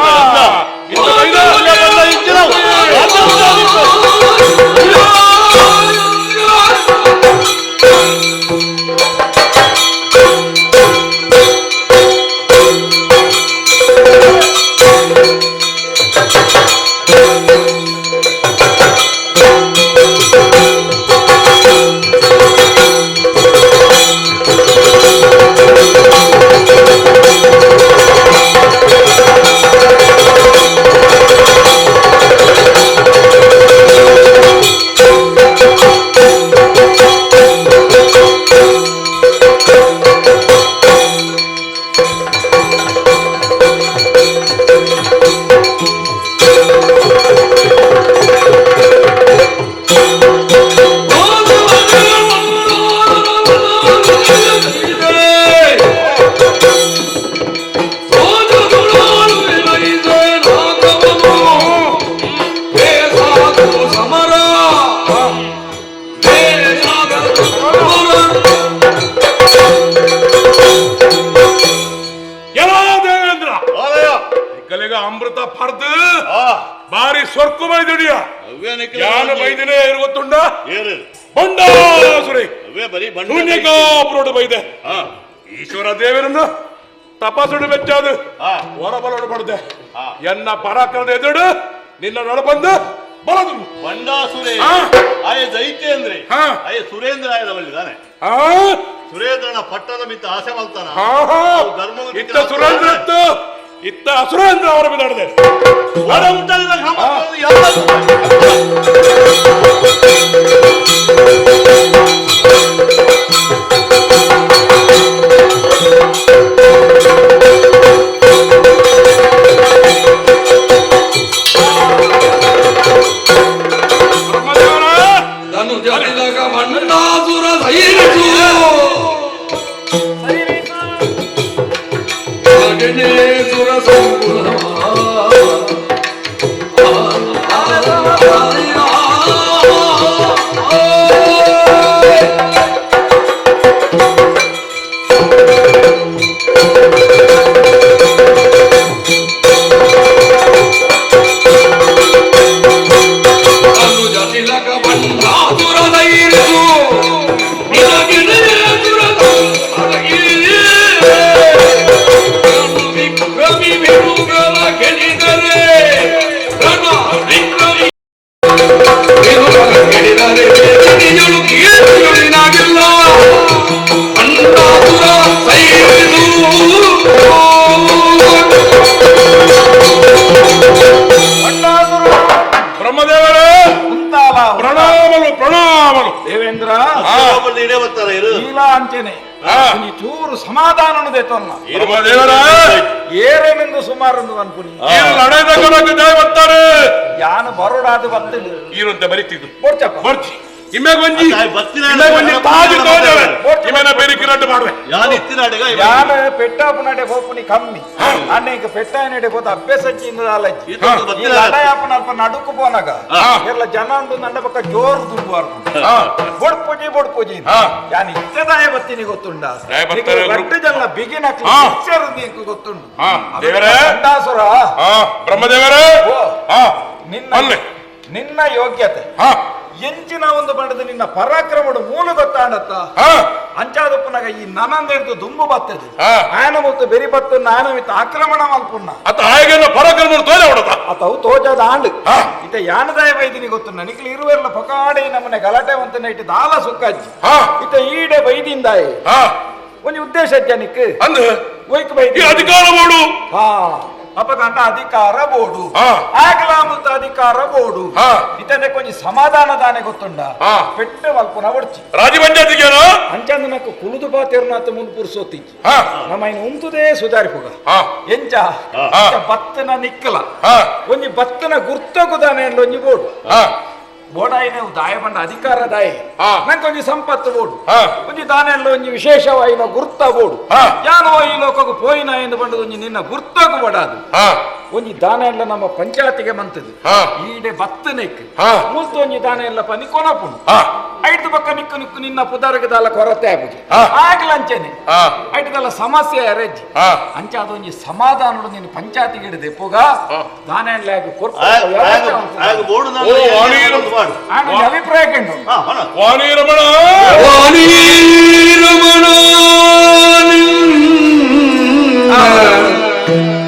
ಅಮೃತ ಪರ್ದು ಬಾರಿ ಸ್ವರ್ಕು ಬೈದಿಡಿಯ ಯಾನ ಬೈದಿನೇ ಗೊತ್ತುಂಡ ಬಂಡಾಸುರಿ ಶೂನ್ಯಕಾಪುರೋಡು ಬೈದೆ ಈಶ್ವರ ದೇವರನ್ನು ತಪಾಸುಡು ಬೆಚ್ಚದು ಹೊರಬಲೋಡು ಪಡೆದೆ ಎನ್ನ ಪರಾಕ್ರಮದ ಎದುರು ನಿನ್ನ ನಡಬಂದು ಬಲದು ಬಂಡಾಸುರೇ ಆಯ ದೈತ್ಯ ಅಂದ್ರೆ ಆಯ ಸುರೇಂದ್ರ ಆಯದವಲ್ಲಿದ್ದಾನೆ ಸುರೇಂದ್ರನ ಪಟ್ಟದ ಮಿತ್ತ ಆಸೆ ಮಲ್ತಾನ ಇತ್ತ ಸುರೇಂದ್ರ ಇತ್ತ ಅಸುರೇಂದ್ರ ಅವರ ಬಿದ್ದಾಡಿದೆ ಚೂರು ಸಮಾಧಾನ ಏರೇನೆಂದು ಸುಮಾರೊಂದು ಅನ್ಪುನಿ ಯಾನು ಬರೋಡಾದು ಬರ್ತದೆ ಈರಂತೆ ಬರೀತಿದ್ದು ಬರ್ಚಪ್ಪ ಬರ್ತಿ ಇಮ್ಯಾಗ ಒಂಜಿ ತಾಜು ತೋಜವೆ ಇಮೇನ ಬೇರಿಕಿರಟ್ಟು ಮಾಡ್ವೆ ಯಾನು ಪೆಟ್ಟಾಪು ನಡೆ ಹೋಪುನಿ ಕಮ್ಮಿ ಅನೇಕ ಪೆಟ್ಟಾಯನಡೆ ಹೋದ ಅಭ್ಯಾಸಚ್ಚಿಂದ ಅಲಜ್ಜಿ ಲಡಾಯಪ್ಪನ ಅಲ್ಪ ನಡುಕು ಪೋನಾಗ ಎಲ್ಲ ಜನ ಉಂಟು ನನ್ನ ಪಕ್ಕ ಜೋರು ದುಡ್ಬಾರ್ದು ಬೊಡ್ಪೂಜಿ ಯಾನು ಇಷ್ಟದಾಯ ಬತ್ತೀನಿ ಗೊತ್ತುಂಡ ಗಟ್ಟು ಜನ ಬಿಗಿನ ನೀಕು ಗೊತ್ತುಂಡು ಬಂಡಾಸುರ ಬ್ರಹ್ಮದೇವರ ನಿನ್ನ ಯೋಗ್ಯತೆ ಎಂಚಿನ ಒಂದು ಬಣ್ಣದ ನಿನ್ನ ಪರಾಕ್ರಮಡು ಮೂಲ ಗೊತ್ತಾಂಡತ್ತ ಅಂಚಾದಪ್ಪನಾಗ ಈ ನನಂದಿರ್ದು ದುಂಬು ಬರ್ತದೆ ಆಯನ ಮತ್ತು ಬೆರಿ ಬತ್ತು ನಾನು ಇತ್ತ ಆಕ್ರಮಣ ಮಲ್ಪುಣ್ಣ ಪರಾಕ್ರಮ ಅತವು ತೋಜದ ಆಂಡ್ ಇತ ಯಾನದಾಯ ವೈದಿನಿ ಗೊತ್ತು ನನಗೆ ಇರುವೆಲ್ಲ ಪಕಾಡಿ ನಮ್ಮನೆ ಗಲಾಟೆ ಅಂತ ಇಟ್ಟು ದಾಲ ಸುಕ್ಕಜ್ಜಿ ಇತ ಈಡೆ ವೈದಿಂದಾಯ ಒಂದು ಉದ್ದೇಶ ಜನಕ್ಕೆ ಒಯ್ಕು ವೈದ್ಯ ಅಧಿಕಾರ ಮಾಡು ಅಪಗಂಡ ಅಧಿಕಾರ ಬೋಡು ಆಗ್ಲಾಮುತ್ತ ಅಧಿಕಾರ ಬೋಡು ಇತನೆ ಕೊಂಚ ಸಮಾಧಾನ ದಾನೆ ಗೊತ್ತುಂಡ ಪೆಟ್ಟು ಮಲ್ಪುನ ಒಡ್ಚಿ ರಾಜಪಂಚಾಯತಿಗೆ ಅಂಚಂದ ನಕ್ಕು ಕುಳುದು ಬಾತಿರ್ನಾಥ ಮುಂದ್ ಪುರ್ಸೋತಿಚ್ಚಿ ನಮ್ಮ ಇನ್ನು ಉಂತುದೇ ಸುಧಾರಿಪುಗ ಎಂಚ ಬತ್ತನ ನಿಕ್ಕಲ ಒಂಜಿ ಬತ್ತನ ಗುರ್ತಗುದಾನೆ ಒಂಜಿ ಬೋಡು ಬೋಡಾಯಿನ ದಾಯ ಬಂಡ ಅಧಿಕಾರ ದಾಯ ನಂಗೆ ಒಂಜಿ ಸಂಪತ್ತು ಬೋಡು ಒಂಜಿ ದಾನೆಲ್ಲ ಒಂಜಿ ವಿಶೇಷವಾಯಿನ ಗುರ್ತ ಬೋಡು ಯಾನೋ ಈ ಲೋಕಕ್ಕೆ ಪೋಯಿನ ಎಂದು ಬಂಡದು ಒಂಜಿ ನಿನ್ನ ಗುರ್ತಗು ಬಡಾದು ಒಂಜಿ ದಾನ ಎಲ್ಲ ನಮ್ಮ ಪಂಚಾಯತಿಗೆ ಮಂತದು ಈಡೆ ಬತ್ತನೆಕ್ ಮುಲ್ತು ಒಂಜಿ ದಾನ ಎಲ್ಲ ಪನಿ ಕೊನಪುಣು ಐದು ಪಕ್ಕ ನಿಕ್ಕು ನಿಕ್ಕು ನಿನ್ನ ಪುದರ್ಗದಲ್ಲ ಕೊರತೆ ಆಗುದು ಆಗ್ಲಂಚನೆ ಐಟದಲ್ಲ ಸಮಸ್ಯೆ ಅರೆಜ್ಜಿ ಅಂಚ ಅದೊಂಜಿ ಸಮಾಧಾನ ನೀನು ಪಂಚಾಯತಿಗೆ ಹಿಡಿದೆ ಪೋಗ ದಾನ ಎಲ್ಲ ಅಭಿಪ್ರಾಯ ಕಂಡು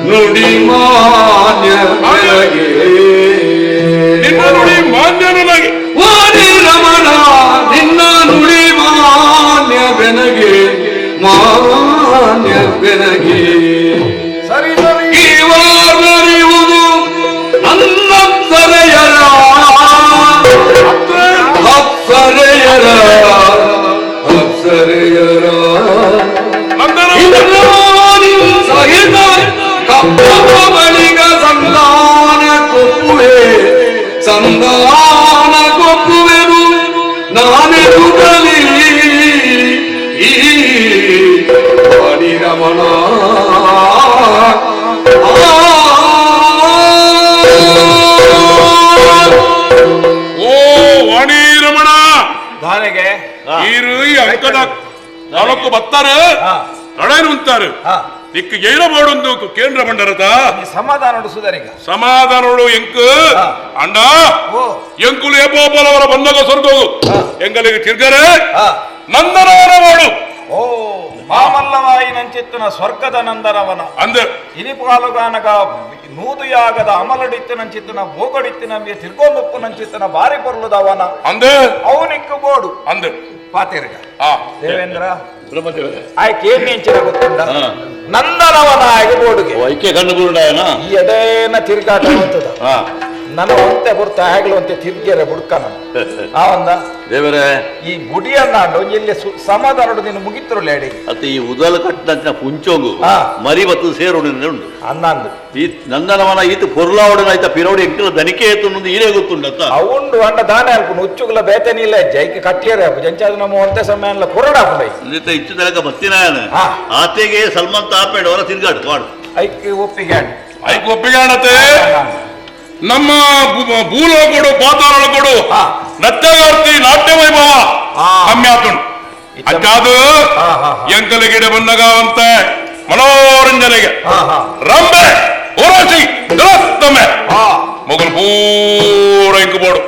ನುಡಿ ಮಾನ್ಯ ನಿನ್ನ ನುಡಿ ಮಾನ್ಯ ನನಗೆ ವಾಣಿ ರಮಣ ನಿನ್ನ ನುಡಿ ಮಾನ್ಯ ಬೆನಗೆ ಮಾನ್ಯ ಬೆನಗೆ ಸರಿ ಸರಿ ಇವರಿಯುವುದು ಅನ್ನಪ್ಪರೆಯರ ಅಪ್ಸರೆಯರ ಅಪ್ಸರೆಯರ ಬೊಕ್ಕ ಬತ್ತಾರೆ ಅಡೇನು ಅಂತಾರೆ ನಿಕ್ಕ ಏನ ಮಾಡೋದು ಕೇಂದ್ರ ಬಂಡರತ ಸಮಾಧಾನ ಸುಧಾರಿಗ ಸಮಾಧಾನಗಳು ಎಂಕ್ ಅಂಡ ಎಂಕುಲು ಏಪೋಪಲವರ ಬಂದಾಗ ಸ್ವರ್ಗೋಗು ಎಂಗಲಿಗೆ ತಿರ್ಗರೆ ನಂದನವನ ಮಾಡು ಓ ಮಾಮಲ್ಲವಾಯಿನಂಚಿತ್ತನ ಸ್ವರ್ಗದ ನಂದನವನ ಅಂದೆ ಇನಿಪಾಲುಗಾನಗ ನೂದುಯಾಗದ ಅಮಲಡಿತ್ತಿನಂಚಿತ್ತನ ಬೋಗಡಿತ್ತಿನಂಬಿ ತಿರ್ಗೋಮುಪ್ಪುನಂಚಿತ್ತನ ಬಾರಿ ಪೊರ್ಲುದವನ ಅಂದೆ ಅವನಿಕ್ಕು ಬೋಡು ಅಂದೆ ಪಾತಿರ್ಗ ದೇವೇಂದ್ರ ಬ್ರಹ್ಮದೇವರೇ ಆಯ್ಕೆ ಏನೇಂಚಿನ ಗೊತ್ತುಂಡ ನಂದನವನ ಆಗಿ ಬೋಡುಗೆ ಐಕ್ಯ ಕಣ್ಣುಗುರುಡಾಯನ ಈ ಎಡೇನ ತಿರ್ಗಾಟ ಹೋಗ್ತದ ನನ್ನ ಒಂತೆ ಬರ್ತಾ ಆಗ್ಲು ಅಂತೆ ತಿರ್ಗ್ಯಾರೆ ಬುಡ್ಕನ ಆವಂದ ದೇವರೇ ಈ ಬುಡಿಯನ್ನಾಂಡು ಇಲ್ಲಿ ಸಮಾಧಾನ ನೀನು ಮುಗಿತ್ರೊಳ್ಳೆ ಅಡಿ ಅತ್ತ ಈ ಉದಲ ಕಟ್ಟಿನ ಪುಂಚೋಂಗು ಮರಿ ಬತ್ತು ಸೇರೋಡು ಉಂಟು ಅನ್ನಂದು ಈ ನಂದನವನ ಈತ ಪೊರ್ಲಾವಡನ ಆಯ್ತ ಪಿರೋಡಿ ಎಂಕಲ ದನಿಕೆ ಎತ್ತು ಈರೇ ಗೊತ್ತುಂಡತ್ತ ಅವುಂಡು ಅಂಡ ದಾನೆ ಅಲ್ಪು ಉಚ್ಚುಗಳ ಬೇತನಿಲ್ಲ ಜೈಕೆ ಕಟ್ಟಿಯರೆ ಜಂಚಾದ ನಮ್ಮ ಒಂತೆ ಸಮಯ ಎಲ್ಲ ಕೊರಡಾಪುಂಡೈ ಇಂದಿತ್ತ ಇಚ್ಚು ತನಕ ಬತ್ತಿನಾಯನ ಆತೆಗೆ ಸಲ್ಮಾನ್ ತಾಪೇಡ್ ಅವರ ತಿರ್ಗಾಡು ಮಾಡು ಐಕ್ಕೆ ಒಪ್ಪಿಗೆ ಐಕ್ ಒಪ್ಪಿಗಾಣತೆ ನಮ್ಮ ಭೂಲೋಕಡು ಪಾತಾಳಗಳು ನೃತ್ಯಗಾರ್ತಿ ನಾಟ್ಯ ವೈಭವ ಕಮ್ಮಿ ಆತುಂಡು ಅಚ್ಚಾದು ಎಂಕಲಿಗಿಡ ಬಂದಗಾವಂತ ಮನೋರಂಜನೆಗೆ ರಂಬೆ ಓರೋಸಿ ದೊರಸ್ತಮೆ ಮೊಗಲ್ ಪೂರ ಇಂಕು ಬೋಡು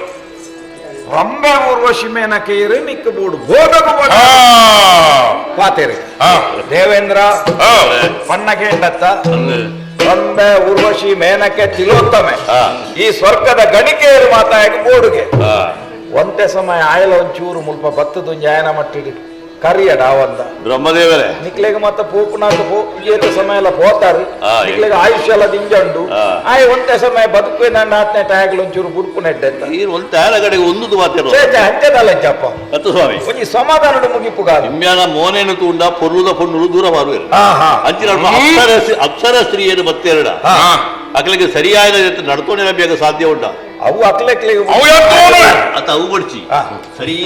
ರಂಬೆ ಊರ್ವಶಿ ಮೇನಕೆಯರು ನಿಕ್ಕ ಬೋಡು ಬೋಧಕ ಪಾತೇರಿ ದೇವೇಂದ್ರ ಪನ್ನಗೇಂಡತ್ತ ರಂಬೆ ಊರ್ವಶಿ ಮೇನಕೆ ತಿಲೋತ್ತಮೆ ಈ ಸ್ವರ್ಗದ ಗಣಿಕೆಯರು ಮಾತಾಗಿ ಬೋಡುಗೆ ಒಂದೇ ಸಮಯ ಆಯಲ ಒಂಚೂರು ಮುಲ್ಪ ಬತ್ತದು ಜಾಯನ ಮಟ್ಟಿಡಿ ಕರಿಯಡ ಅವಂದ ಬ್ರಹ್ಮದೇವರೇ ನಿಕ್ಲೆಗೆ ಮತ್ತೆ ಪೂಪನಾಥ ಏತ ಸಮಯ ಎಲ್ಲ ಹೋತಾರೆ ನಿಕ್ಲೆಗೆ ಆಯುಷ್ಯ ಎಲ್ಲ ದಿಂಜಂಡು ಆಯ್ ಒಂದೇ ಸಮಯ ಬದುಕುವೆ ನನ್ನ ಆತ್ನೆ ಟ್ಯಾಗ್ಲು ಒಂಚೂರು ಬುಡ್ಪು ನೆಡ್ಡೆ ನೀನು ಒಂದು ತಾಳ ಕಡೆಗೆ ಒಂದು ಮಾತಿರೋ ಹಂಚದಲ್ಲ ಜಪ್ಪ ಅತ್ತು ಸ್ವಾಮಿ ಒಂಜಿ ಸಮಾಧಾನ ಮುಗಿಪುಗಾರ ನಿಮ್ಯಾನ ಮೋನೇನು ತೂಂಡ ಪೊರ್ಲುದ ಪೊಣ್ಣುಳು ದೂರ ಮಾರುವೆ ಅಂಚಿನ ಅಪ್ಸರ ಸ್ತ್ರೀಯರು ಬತ್ತೆರಡ ಅಕಲಿಗೆ ಸರಿಯಾದ ನಡ್ಕೊಂಡು ಬೇಗ ಸಾಧ್ಯ ಉಂಟ ಅವು ಅಕ್ಲೆಕ್ಲೆ ಅತ್ತ ಅವು ಬಡ್ಚಿ ಸರಿ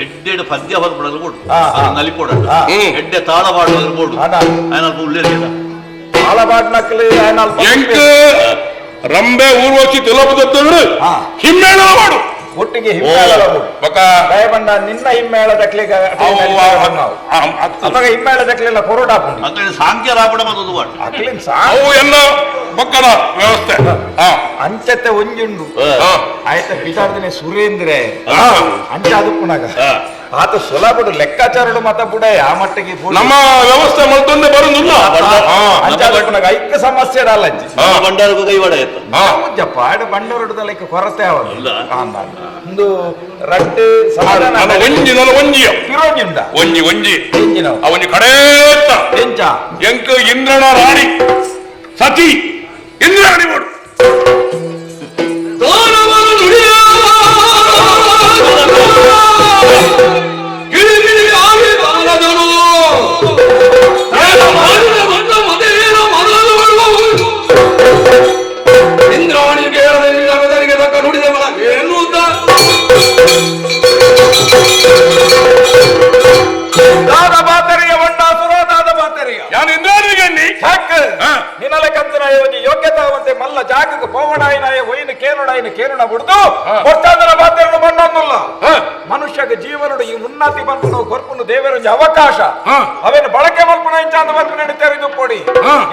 ಎಡ್ಡೆಡ್ ಪದ್ಯ ಹೊರಪಡಲು ಕೊಡು ನಲ್ಲಿ ಕೊಡ ಎಡ್ಡೆ ತಾಳ ಮಾಡುವ ಬೋಡು ಅಲ್ಪ ಉಳ್ಳೇರಿಲ್ಲ ತಾಳ ಬಾಡ್ನಕ್ಲೆ ಎಂಕ್ ರಂಬೆ ಊರ್ವಶಿ ತಿಲಪದತ್ತರು ಹಿಮ್ಮೇಳ ಮಾಡು ಒಟ್ಟಿಗೆ ಹಿಮ್ಮೇಳ ದಯಬಂಡ ನಿನ್ನ ಹಿಮ್ಮೇಳದ ಹಿಮ್ಮೇಳದ ಕ್ಲೆಲ್ಲ ಕೊರಡಾಪುಂಡು ಅಂದ್ರೆ ಸಾಂಖ್ಯ ರಾಪಣ ಮತ್ತೊಂದು ಮಾಡು ಅಕ್ಲಿನ್ ಅವು ಎಲ್ಲ ಮಕ್ಕಳ ವ್ಯವಸ್ಥೆ ಅಂಚತೆ ಒಂಜುಂಡು ಆಯ್ತ ಬಿಸಾಡ್ದನೆ ಸುರೇಂದ್ರೆ ಅಂಚ ಅದು ಪುನಗ ಆತ ಸುಲಭಡು ಲೆಕ್ಕಾಚಾರಡು ಮತ ಬುಡ ಆ ಮಟ್ಟಿಗೆ ನಮ್ಮ ವ್ಯವಸ್ಥೆ ಮತ್ತೊಂದೇ ಬರುದಿಲ್ಲ ಪುನಗ ಐಕ್ಯ ಸಮಸ್ಯೆ ಅಲ್ಲಜ್ಜಿ ಬಂಡಾರಕ್ಕೂ ಕೈವಾಡ ಆಯ್ತು ಪಾಡು ಬಂಡೋರಡದ ಕೊರತೆ ಒಂದು ರಟ್ಟು ಒಂಜಿ ನಲ ಒಂಜಿಯ ಪಿರೋಜಿಂಡ ಒಂಜಿ ಒಂಜಿ ಎಂಜಿನ ಅವನಿ ಕಡೇ ಎಂಚ ಎಂಕ ಇಂದ್ರನ ರಾಣಿ ಸತಿ ಇಂದ್ರಾಣಿ ಮಾಡು ಇಂದ್ರಾಣಿ ಕೇಳದೆ ತಕ್ಕ ನುಡಿದ ಮಲ ಏನು ದಾದ ಬಾತರಿಯ ಬಂಡಾಸುರ ದಾದ ಬಾತರಿಯ ಯಾನು ಇಂದ್ರಾಣಿಗೆ ನಿನ್ನಲೆ ಕಂತನ ಯೋಗ್ಯತಾವಂತೆ ಮಲ್ಲ ಜಾಗಕ್ಕೆ ಪೋವಣಾಯಿನಾಯ ಒಯ್ನ ಕೇನುಣ ಬಿಡ್ದು ಕೊಟ್ಟಾದರ ಬಾತರನ್ನು ಬಂಡೊಂದುಲ್ಲ ಮನುಷ್ಯಗೆ ಜೀವನಡು ಈ ಉನ್ನತಿ ಬಂಪುನು ಕೊರ್ಪುನು ದೇವರೊಂದು ಅವಕಾಶ ಅವೇನು ಬಳಕೆ ಮಲ್ಪುನ ಇಂಚಾಂದ ಮಲ್ಪುನ ತೆರೆದು ಕೊಡಿ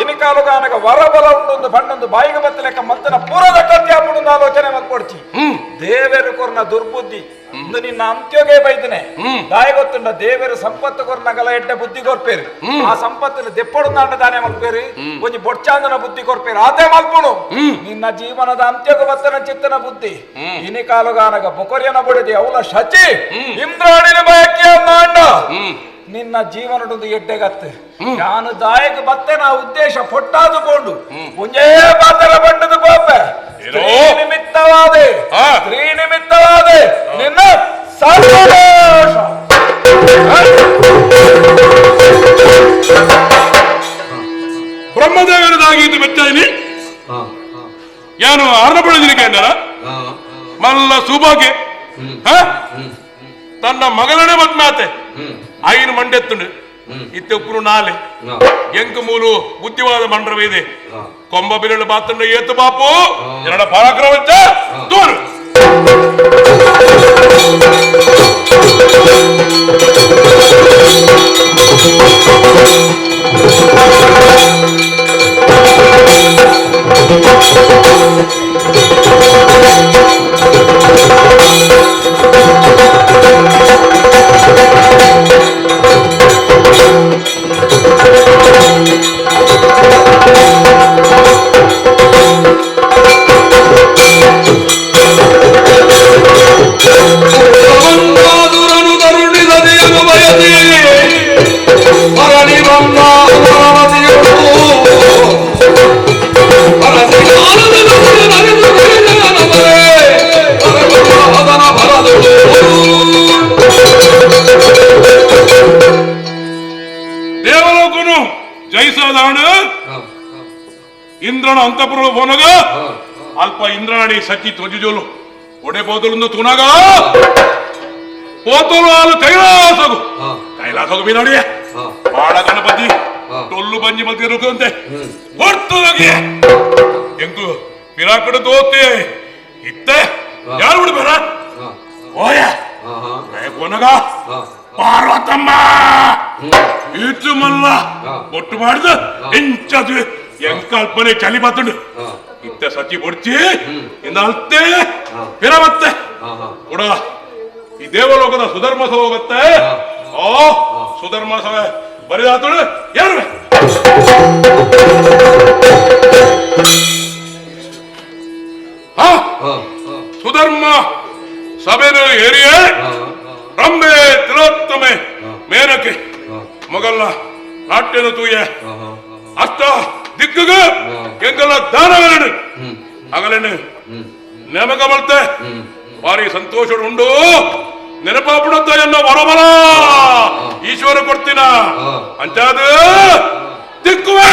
ಇನಿ ಕಾಲುಗಾನಗ ವರಬಲ ಉಂಡೊಂದು ಬಣ್ಣೊಂದು ಬಾಯಿಗೆ ಬತ್ತಲೆಕ್ಕ ಮತ್ತನ ಪೂರದ ಕತ್ಯಾಪುಡು ಆಲೋಚನೆ ಮಲ್ಕೊಡ್ಚಿ ದೇವರು ಕೊರ್ನ ದುರ್ಬುದ್ಧಿ ಇಂದು ನಿನ್ನ ಅಂತ್ಯೋಗೆ ಬೈದನೆ ದಾಯ ಗೊತ್ತುಂಡ ದೇವರು ಸಂಪತ್ತು ಕೊರ್ನಗಲ ಎಡ್ಡೆ ಬುದ್ಧಿ ಕೊರ್ಪೇರು ಆ ಸಂಪತ್ತಿನ ದೆಪ್ಪಡು ನಾಂಡ ದಾನೆ ಮಲ್ಪೇರು ಒಂಜಿ ಬೊಡ್ಚಾಂದನ ಬುದ್ಧಿ ಕೊರ್ಪೇರು ಆತೆ ಮಲ್ಪುನು ನಿನ್ನ ಜೀವನದ ಅಂತ್ಯಗ ಬತ್ತನ ಚಿತ್ತನ ಬುದ್ಧಿ ಇನಿ ಕಾಲುಗಾನಗ ಬೊಕೊರಿಯನ ಬಡಿದಿ ಅವಳ ಶಚಿ ಇಂದ್ರಾಣಿನ ಬಯಕೆ ಮಾಂಡ ನಿನ್ನ ಜೀವನದೊಂದು ಎಡ್ಡೆಗತ್ತೆ ನಾನು ದಾಯಕ ಬತ್ತೆ ನಾ ಉದ್ದೇಶ ಪೊಟ್ಟಾದುಕೊಂಡು ಮುಂಜೇ ಪಾತ್ರ ಬಂಡದು ಬೋಪೆ ನಿಮಿತ್ತವಾದೆ ಸ್ತ್ರೀ ನಿಮಿತ್ತವಾದೆ ನಿನ್ನ ಸಂತೋಷ ಬ್ರಹ್ಮದೇವರದಾಗಿದ್ದು ಬೆಚ್ಚಾಯಿನಿ ಯಾನು ಅರ್ಣಪಡಿದಿನಿ ಕಂಡರ ಮಲ್ಲ ಸುಭಾಗ್ಯ ತನ್ನ ಮಗಳನೆ ಮತ್ಮಾತೆ ಆಯಿನ ಮಂಡೆತ್ತುಂಡು ಇತ್ತುಪ್ಪು ನಾಲೆ ಎಂಕ ಮೂಲು ಬುದ್ಧಿವಾದ ಮಂಡ್ರವಿದೆ ಕೊಂಬ ಬಿರಳು ಬಾತಂಡ ಏತು ಬಾಪು ಎರಡ ಪರಾಕ್ರಮಂಚ ತೋರು ಇಂದ್ರನು ಜಯಿಸದಾಣ ಇಂದ್ರನ ಅಂತಪುರ ಹೋನಗ ಅಲ್ಪ ಇಂದ್ರಾಣಿ ಸಚ್ಚಿ ತೊಜಿಜೋಲು ಒಡೆ ಬೋತಲು ತುನಗ పోతలు వాళ్ళు కైలాసకు కైలాసకు వినాడి బాಳ ಗಣಪತಿ ಟೊಲ್ಲು ಬಂಜಿ ಮಧ್ಯ ರುಕಂತೆ ಹೊರ್ತೋಗಿ ಎಂಕು ಪಿರಾಕಡ ತೋತೆ ಇತ್ತೆ ಯಾರು ಬಿಡಬೇಡ ಓಯ ಕೊನಗ ಪಾರ್ವತಮ್ಮ ಇಟ್ಟು ಮಲ್ಲ ಒಟ್ಟು ಮಾಡಿದ ಎಂಚದು ಎಂಕಲ್ಪನೆ ಚಲಿ ಬತ್ತುಂಡು ಇತ್ತೆ ಸಚ್ಚಿ ಬೊಡ್ಚಿ ಇಂದ ಅಲ್ತೆ ಪಿರವತ್ತೆ ಕೂಡ ಈ ದೇವಲೋಕದ ಸುಧರ್ಮ ಸಭೆ ಹೋಗುತ್ತೆ ಓ ಸುಧರ್ಮ ಸಭೆ ಬರಿದಾತಳು ಯಾರು ಸುಧರ್ಮ ಸಭೆನ ಏರಿಯ ರಂಬೆ ತಿಲೋತ್ತಮೆ ಮೇನಕೆ ಮೊಗಲ್ಲ ನಾಟ್ಯದ ತೂಯ ಅಷ್ಟ ದಿಕ್ಕಗ ಎಂಗಲ್ಲ ದಾನಗಳನ್ನು ಅಗಲನ್ನು ನೇಮಕ ಮಾಡ್ತೆ ಭಾರಿ ಸಂತೋಷ ಉಂಡು ನೆನಪಾಪುಡುತ್ತ ಎನ್ನ ವರಬಲ ಈಶ್ವರ ಕೊಡ್ತೀನ ಅಂಚಾದ ದಿಕ್ಕುವೆ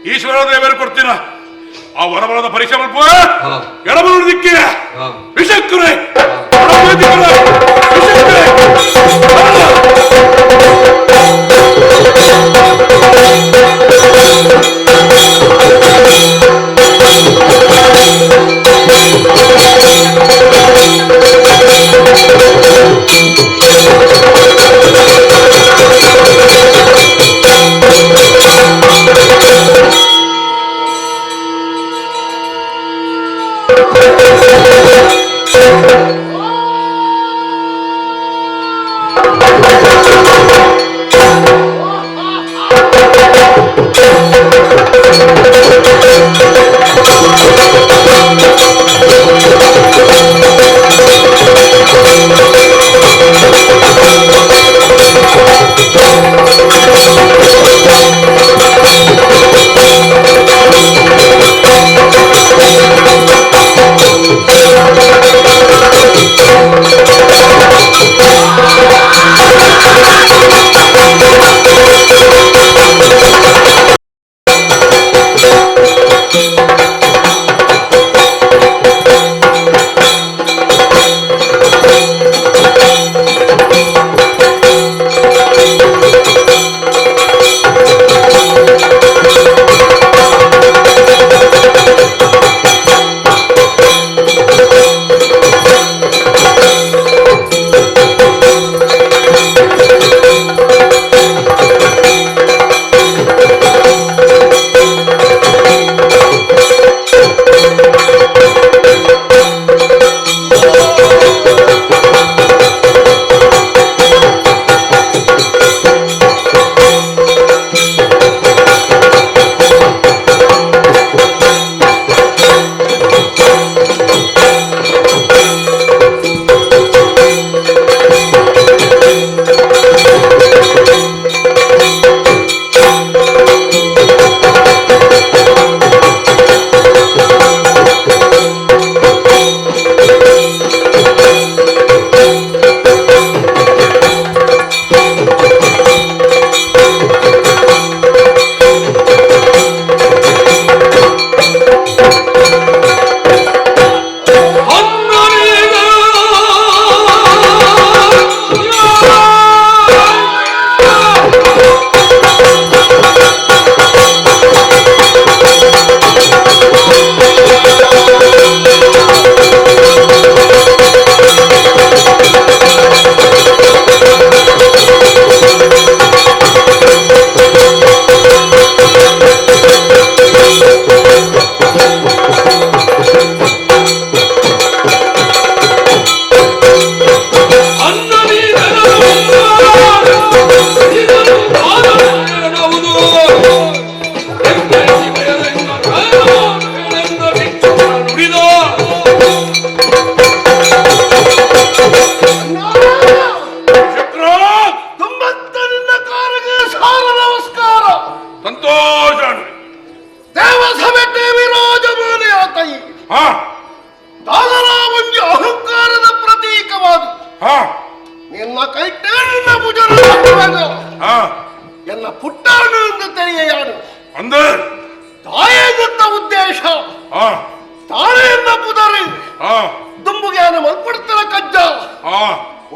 ಈಶ್ವರ ದೇವರು ಕೊಡ್ತೀನ ಆ ವರಬಲದ ಪರೀಕ್ಷೆ ಮಲ್ಪ ಎಡಬಲ ದಿಕ್ಕಿ ವಿಷಕ್ಕರೆ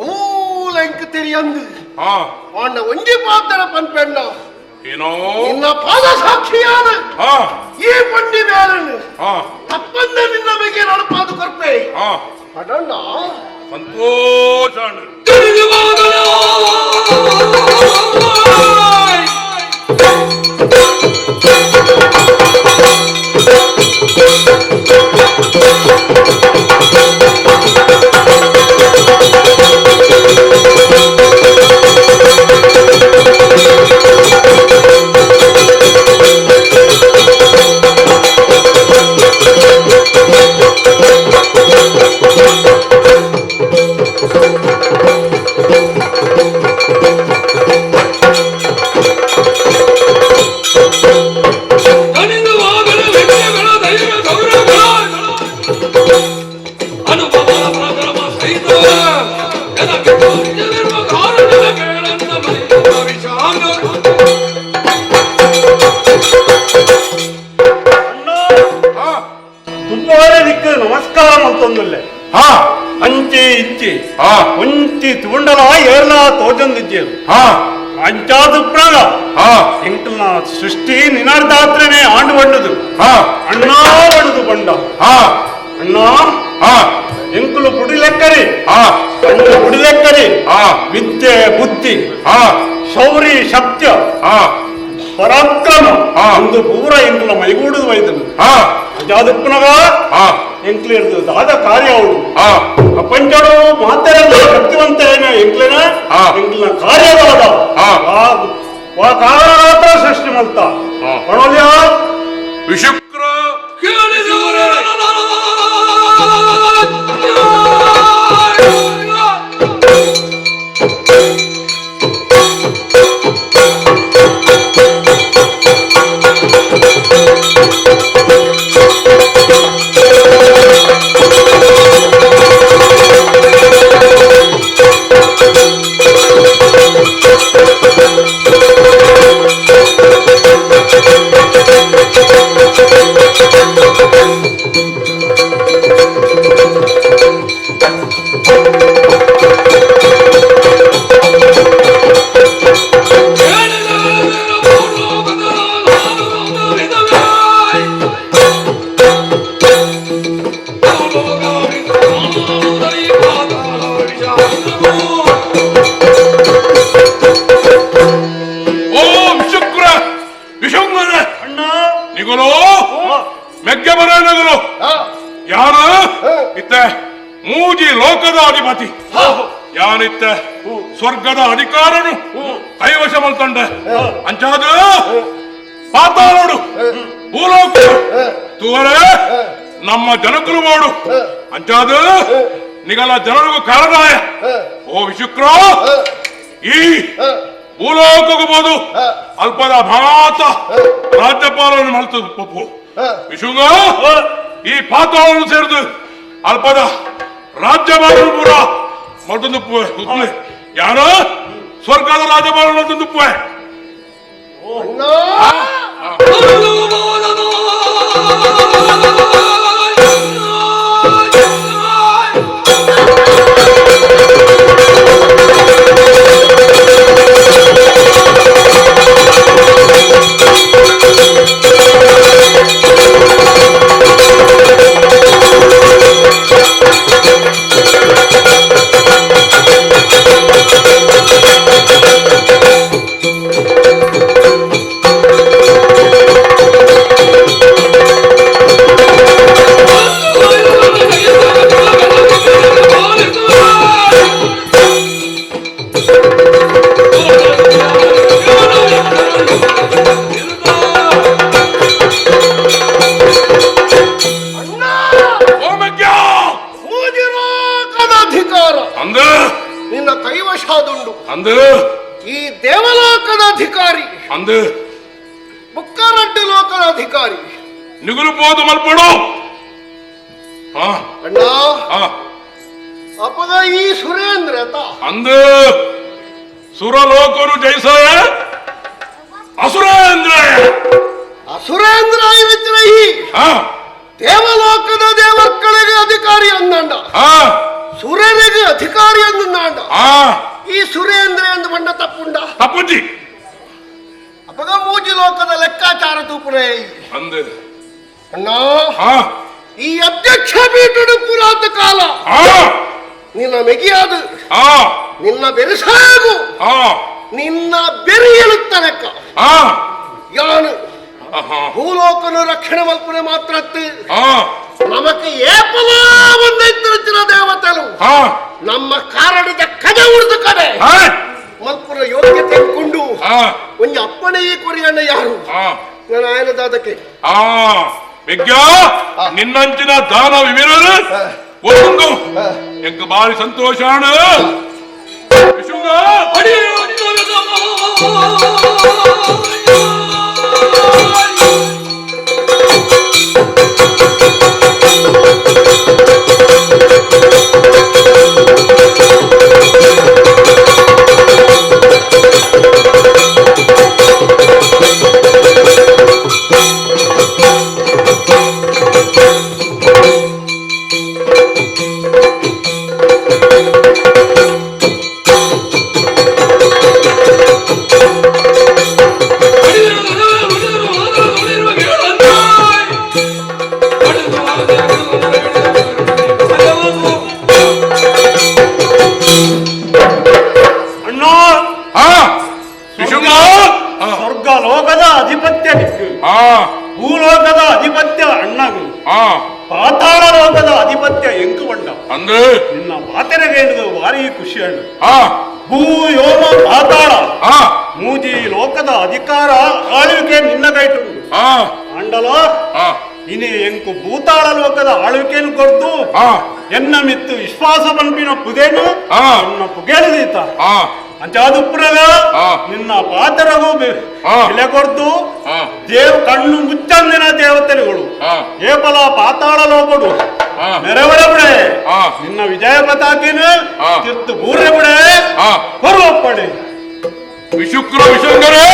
ಓಲೆಂಕ್ ತಿರಿಯಂದು ಆ ಅವನ ಒಂಜಿ ಪಾತ್ರ ಪನ್ಪೆಣ್ಣ ಏನೋ ನಿನ್ನ ಪಾದ ಸಾಕ್ಷಿಯಾದ ಆ ಈ ಬಂಡಿ ಬೇರನ್ನು ಆ ತಪ್ಪಂದ ನಿನ್ನ ಬಗ್ಗೆ ನಡಪಾದು ಕೊರ್ಪೆ ಆ ಅಡಣ್ಣ ಸಂತೋಷ ತುಂಬಾನೇ ದಿಕ್ಕ ನಮಸ್ಕಾರ ಅಂತಂದಲ್ಲೇ ಹಾ ಅಂಚೆ ಇಂಚೆ ಹಾ ಒಂಚಿ ತುಂಡಲ ಏರ್ಲ ತೋಜಂದಿದ್ದೇನು ಹಾ ಅಂಚಾದು ಪ್ರಾಗ ಹಾ ಎಂಕಲ್ನ ಸೃಷ್ಟಿ ನಿನಾರ್ದಾತ್ರನೇ ಆಂಡು ಬಂಡದು ಹಾ ಅಣ್ಣ ಬಡದು ಬಂಡ ಹಾ ಅಣ್ಣ ಹಾ ಎಂಕುಲು ಬುಡಿಲೆಕ್ಕರಿ ಹಾ ಅಣ್ಣ ಬುಡಿಲೆಕ್ಕರಿ ಹಾ ವಿದ್ಯೆ ಬುದ್ಧಿ ಹಾ ಶೌರಿ ಶಕ್ತಿ ಹಾ ಪರಾಕ್ರಮ ಹಾ. ಒಂದು ಪೂರ ಎಂಕಲ ಮೈಗೂಡುದು ವೈದನು ಹಾ ಅಜಾದಪ್ಪನಗ ಹಾ ಎಂಕ್ಲೆ ಇರ್ತದೆ ದಾದ ಕಾರ್ಯ ಅವಳು ಹಾ ಪ್ರಪಂಚಡು ಮಾತೆಲ್ಲ ಶಕ್ತಿವಂತ ಏನ ಎಂಕ್ಲೆನ ಹಾ. ಎಂಕ್ಲಿನ ಕಾರ್ಯವಾದ ಹಾ. ಕಾರಣ ಸೃಷ್ಟಿ ಮಲ್ತ ಹಾ. ಪಣೋಲ್ಯ ವಿಶುಕ್ರ ಓಂ ಶುಕ್ರ ವಿಶುಂಗರ ಅಣ್ಣ ನಿಗುಲು ಮೆಗ್ಗೆ ಬರ ನಗುಲು ಯಾರು ಇತ್ತ ಮೂಜಿ ಲೋಕದ ಅಧಿಪತಿ ಯಾನಿತ್ತ ಸ್ವರ್ಗದ ಅಧಿಕಾರನು ಕೈವಶ ಮಲ್ತೊಂಡ ಅಂಚಾದ ಪಾತಾಳೋಡು ಭೂಲೋಕ ತೂವರೆ ನಮ್ಮ ಜನಕರು ಮಾಡು ಅಂಚಾದ ನಿಗಲ ಜನರಿಗೂ ಕಾರಣಾಯ ಓ ವಿಶುಕ್ರ ಈ ಭೂಲೋಕಗೂ ಬೋದು ಅಲ್ಪದ ಭಾತ ರಾಜ್ಯಪಾಲವನ್ನು ಮಲ್ತು ಪಪ್ಪು ವಿಶುಂಗ ಈ ಪಾತಾಳವನ್ನು ಸೇರಿದು ಅಲ್ಪದ ರಾಜ್ಯಪಾಲನು ಪೂರ ಮತ್ತೊಂದು ಯಾರು ಸ್ವರ್ಗದ ರಾಜ್ಯಪಾಲನ ಮತ್ತೊಂದು ಅಂದ ನಿನ್ನ ಕೈವಶಾದುಂಡು ಅಂದ ಈ ದೇವಲೋಕದ ಅಧಿಕಾರಿ ಅಂದ ಮುಕ್ಕರಡ್ಡು ಲೋಕದ ಅಧಿಕಾರಿ ನಿಗುಲು ಪೋದು ಮಲ್ಪಡು ಅಣ್ಣ ಹಾ ಅಪಗ ಈ ಸುರೇಂದ್ರ ಅಂದ ಸುರಲೋಕನು ಜೈಸ ಅಸುರೇಂದ್ರ ಅಸುರೇಂದ್ರ ಈ ಹಾ ದೇವಲೋಕದ ದೇವರ್ಗಳಿಗೆ ಅಧಿಕಾರಿ ಅಂದಂಡ ಹಾ ಸುರನಿಗೆ ಅಧಿಕಾರಿ ಎಂದು ನಾಂಡ ಆ ಈ ಸುರೇಂದ್ರ ಎಂದು ಬಂಡ ತಪ್ಪುಂಡ ತಪ್ಪುಜಿ ಅಪಗ ಮೂಜಿ ಲೋಕದ ಲೆಕ್ಕಾಚಾರ ತೂಪುರೇ ಅಂದೆ ಅಣ್ಣ ಆ ಈ ಅಧ್ಯಕ್ಷ ಪೀಠದ ಪುರಾತ ಕಾಲ ಆ ನಿನ್ನ ಮೆಗಿಯಾದು ಆ ನಿನ್ನ ಬೆರೆಸಾಗು ಆ ನಿನ್ನ ಬೆರೆಯಲು ತನಕ ಆ ಯಾನು ಆಹಾ ಭೂಲೋಕನ ರಕ್ಷಣೆ ಮಲ್ಪನೆ ಮಾತ್ರ ಆ ನಮಕ್ಕೆ ಏಪಲಾ ಒಂದೈತಿನ ದೇವತೆಗಳು ಆ ನಮ್ಮ ಕಾರಣದ ಕಡೆ ಉಳಿದು ಕಡೆ ಆ ಮಲ್ಪುರ ಯೋಗ್ಯತೆ ಕೊಂಡು ಆ ಒಂದು ಅಪ್ಪಣೆ ಈ ಕೊರಿಯಣ್ಣ ಯಾರು ಆ ನಾನು ಆಯನದಾದಕ್ಕೆ ಆ ವಿಜ್ಞ ನಿನ್ನಂಚಿನ ದಾನ ವಿವರರು ಒಂದು ಎಂಕ ಬಾರಿ ಸಂತೋಷಾಣ ವಿಶುಂಗ ಅಣ್ಣ ಆ ವಿಶುಂಗ ಸ್ವರ್ಗ ಲೋಕದ ಅಧಿಪತ್ಯ ನಿಕ್ಕು ಆ ಭೂಲೋಕದ ಅಧಿಪತ್ಯ ಅಣ್ಣಗು ಆ ಪಾತಾಳ ಲೋಕದ ಅಧಿಪತ್ಯ ಎಂಕು ಬಂಡ ಅಂದ್ರೆ ನಿನ್ನ ಮಾತೆರೆಗೆ ಹಿಡಿದು ಭಾರಿ ಖುಷಿ ಅಣ್ಣ ಆ ಭೂ ಯೋಮ ಪಾತಾಳ ಆ ಮೂಜಿ ಲೋಕದ ಅಧಿಕಾರ ಆಳ್ವಿಕೆ ನಿನ್ನ ಕೈಟು ಆ ಅಂಡಲ ಆ ಇನಿ ಎಂಕು ಭೂತಾಳ ಲೋಕದ ಆಳ್ವಿಕೆಯನ್ನು ಕೊಡ್ದು ಆ ಎನ್ನ ಮಿತ್ತು ವಿಶ್ವಾಸ ಪಂಪಿನ ಪುದೇನು ಆ ಎನ್ನ ಪುಗೇಳಿದೀತ ಆ ಅಂಚಾದುಪುರದ ಆ. ನಿನ್ನ ಪಾತರಗೂ ಆ. ಬೆಲೆ ಕೊಡ್ದು ಆ ಕಣ್ಣು ಮುಚ್ಚಂದಿನ ದೇವತೆಗಳು ಆ ಏಪಲ ಪಾತಾಳ ಲೋಕಡು ಆ ಮೆರವಳೆ ಬಿಡೆ ಆ ನಿನ್ನ ವಿಜಯ ಪತಾಕಿನ ಆ. ತಿರ್ತು ಬೂರೆ ಬಿಡೆ ಆ ಹೊರಪಡೆ ವಿಶುಕ್ರ ವಿಶಂಕರೇ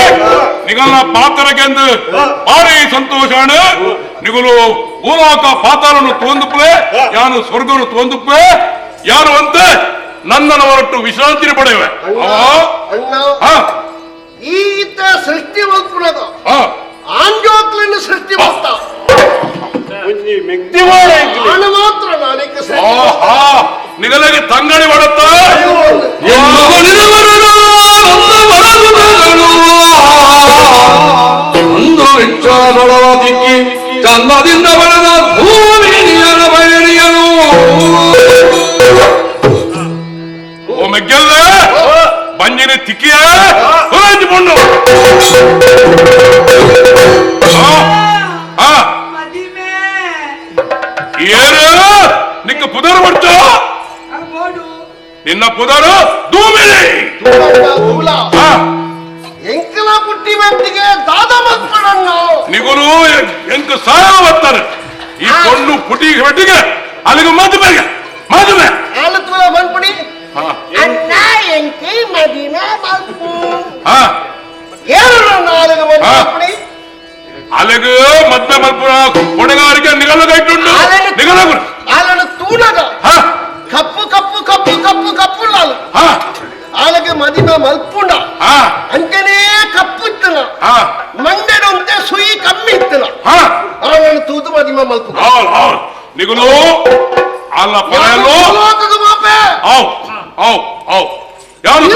ನಿಗಲ ಪಾತ್ರಕ್ಕೆಂದು ಭಾರಿ ಸಂತೋಷಾಣ ನಿಗಲು ಭೂಲೋಕ ಪಾತಾಳನು ತೋಂದುಪ್ಪೆ ಯಾನು ಸ್ವರ್ಗನು ತೋಂದುಪ್ಪೆ ಯಾರು ಅಂತೆ ನನ್ನನ್ನು ಹೊರಟು ವಿಶ್ರಾಂತಿ ಪಡೆಯುವೆ ಅಣ್ಣ ಆ ಈತ ಸೃಷ್ಟಿ ಮಲ್ಪುರದ ಆ ಆಂಜೋಕ್ಲಿನ ಸೃಷ್ಟಿ ಮಲ್ತ ಒಂಜಿ ಮೆಗ್ದಿ ಮಾಡೆ ನಾನು ಮಾತ್ರ ನಾನೀಗ ಆಹಾ ನಿಗಲಿಗೆ ತಂಗಡಿ ಮಾಡುತ್ತ ಒಂದು ವಿಚಾರದೊಳದಿಕ್ಕಿ ಚಂದದಿಂದ ಬರೆದ ಭೂಮಿನಿಯನ ಬಯಲಿಯನು ಓ ಮೆಗ್ಗೆಲ್ಲ ಬಂಜಿನ ತಿಕ್ಕಿಯ ಹೊರಜಿಕೊಂಡು ಏನು ನಿಕ್ಕ ಪುದರ ಮಟ್ಟ ನಿನ್ನ ಪುದರ ದೂಮಿಲಿ ಎಂಕಲ ಪುಟ್ಟಿ ವ್ಯಕ್ತಿಗೆ ದಾದ ಮಲ್ಪಡಣ್ಣ ನಿಗುಲು ಎಂಕ ಸಾಯ ಬರ್ತಾರೆ ಈ ಕೊಂಡು ಪುಟಿ ಹೊಟ್ಟಿಗೆ ಅಲ್ಲಿಗೆ ಮದುವೆ ಆಲತ್ವಲ ಮಲ್ಪಡಿ ಅಣ್ಣ ಎಂಕಿ ಮದಿನ ಮಲ್ಪು ಏನು ನಾಲಿಗೆ ಮಲ್ಪಡಿ ಅಲ್ಲಿಗೆ ಮದ್ವೆ ಮಲ್ಪುರ ಕೊನೆಗಾರಿಗೆ ನಿಗಲಗೈಟುಂಡು ನಿಗಲಗು ಆಲನ ತೂನಗ ಕಪ್ಪು ಕಪ್ಪು ಕಪ್ಪು ಕಪ್ಪು ಕಪ್ಪು ಲಾಲು ಆಲಗೆ ಮದಿನ ಮಲ್ಪುಂಡ ಅಂತೆನೇ ಕಪ್ಪು ಇತ್ತನ ಮಂಡೆನಂತೆ ಸುಯಿ ಕಮ್ಮಿ ಇತ್ತನ ಆಲನ ತೂತು ಮದಿಮ ಮಲ್ಪು ನಿಗುಲು ಅಲ್ಲ ಪರಯಲ್ಲೋ ಲೋಕದ ಮಾಪೆ ಯಾರು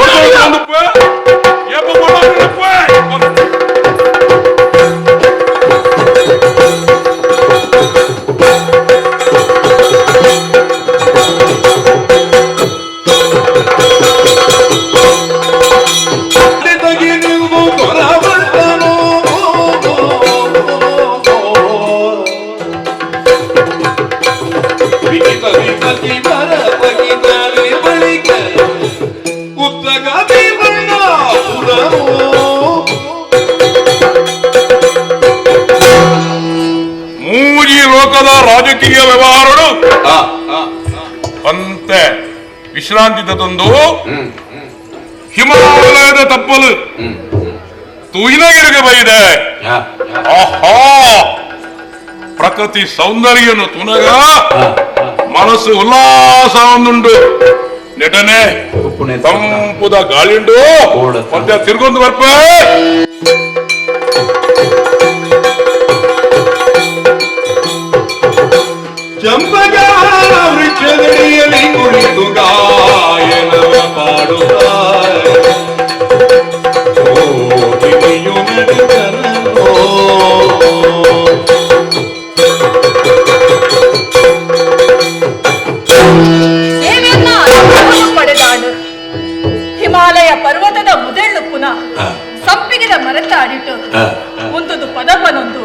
ಮೂಜಿ ಲೋಕದ ರಾಜಕೀಯ ವ್ಯವಹಾರಗಳು ಅಂತೆ ವಿಶ್ರಾಂತಿ ತಂದು ಹಿಮಾಲಯದ ತಪ್ಪಲು ತುಯಿನಗಿರಿಗೆ ಬೈದೆ ಆಹಾ ಪ್ರಕೃತಿ ಸೌಂದರ್ಯನು ತುನಗ ಮನಸ್ಸು ಉಲ್ಲಾಸ ಒಂದುಂಡು ನೆಟನೆ ತಂಪುದ ಗಾಳಿಂಡು ಮತ್ತೆ ತಿರ್ಗೊಂದು ಬರ್ಪ ಚಂಪಗ ವೃಕ್ಷದಡಿಯಲ್ಲಿ ಕುಳಿತು ಗಾಯನವ ಮಾಡುತ್ತ ಗಿಣಿಯು ನಡೆದನೋ. ದೇವಿಯನ್ನ ಅನುಗ್ರಹವನ್ನು ಪಡೆದಾಡು ಹಿಮಾಲಯ ಪರ್ವತದ ಮುದೆಳ್ಳು ಪುನಃ ಸಂಪಿಗಿದ ಮರತಾಡಿಟ್ಟು ಒಂದೊಂದು ಪದಪನೊಂದು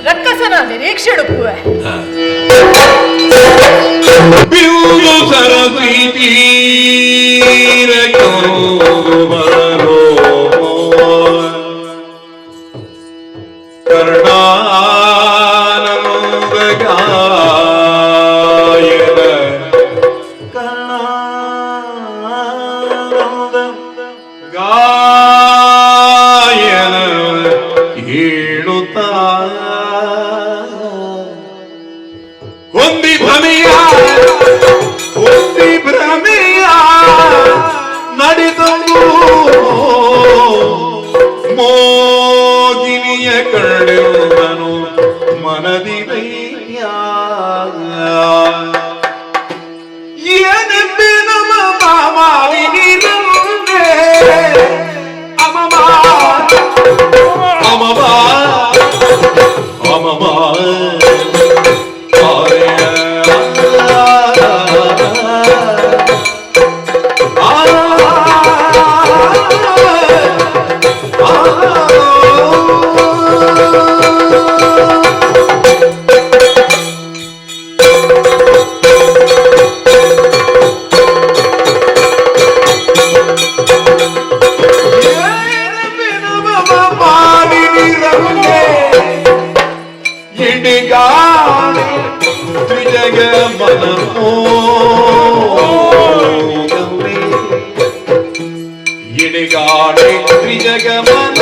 ರಕ್ಕಸನ ನಿರೀಕ್ಷೆಡುಕುವೆ ಬಿಲ್ಲು ಸರಸಿ ತೀರಕೋ ಬರೋ ಕರ್ಣಾನಂದ ಗಾಯನ ಕರ್ಣಾನಂದ ಗಾಯನ ಹೇಳುತ್ತಾ ಹೊಂದಿ ಭ್ರಮೆಯ ನಡೆದನು ಮೋಗಿನಿಯ ಕಂಡೆನು ಮನದಿ ದೈತ್ಯ ಏನೆಂಬೆ ನಮ್ಮ ಮಾವಿನಿರಂದೆ ಅಮಮ ಅಮಮ ಅಮಮ ಇಡಿಗಾಡೆ ತ್ರಿಜಗಮನ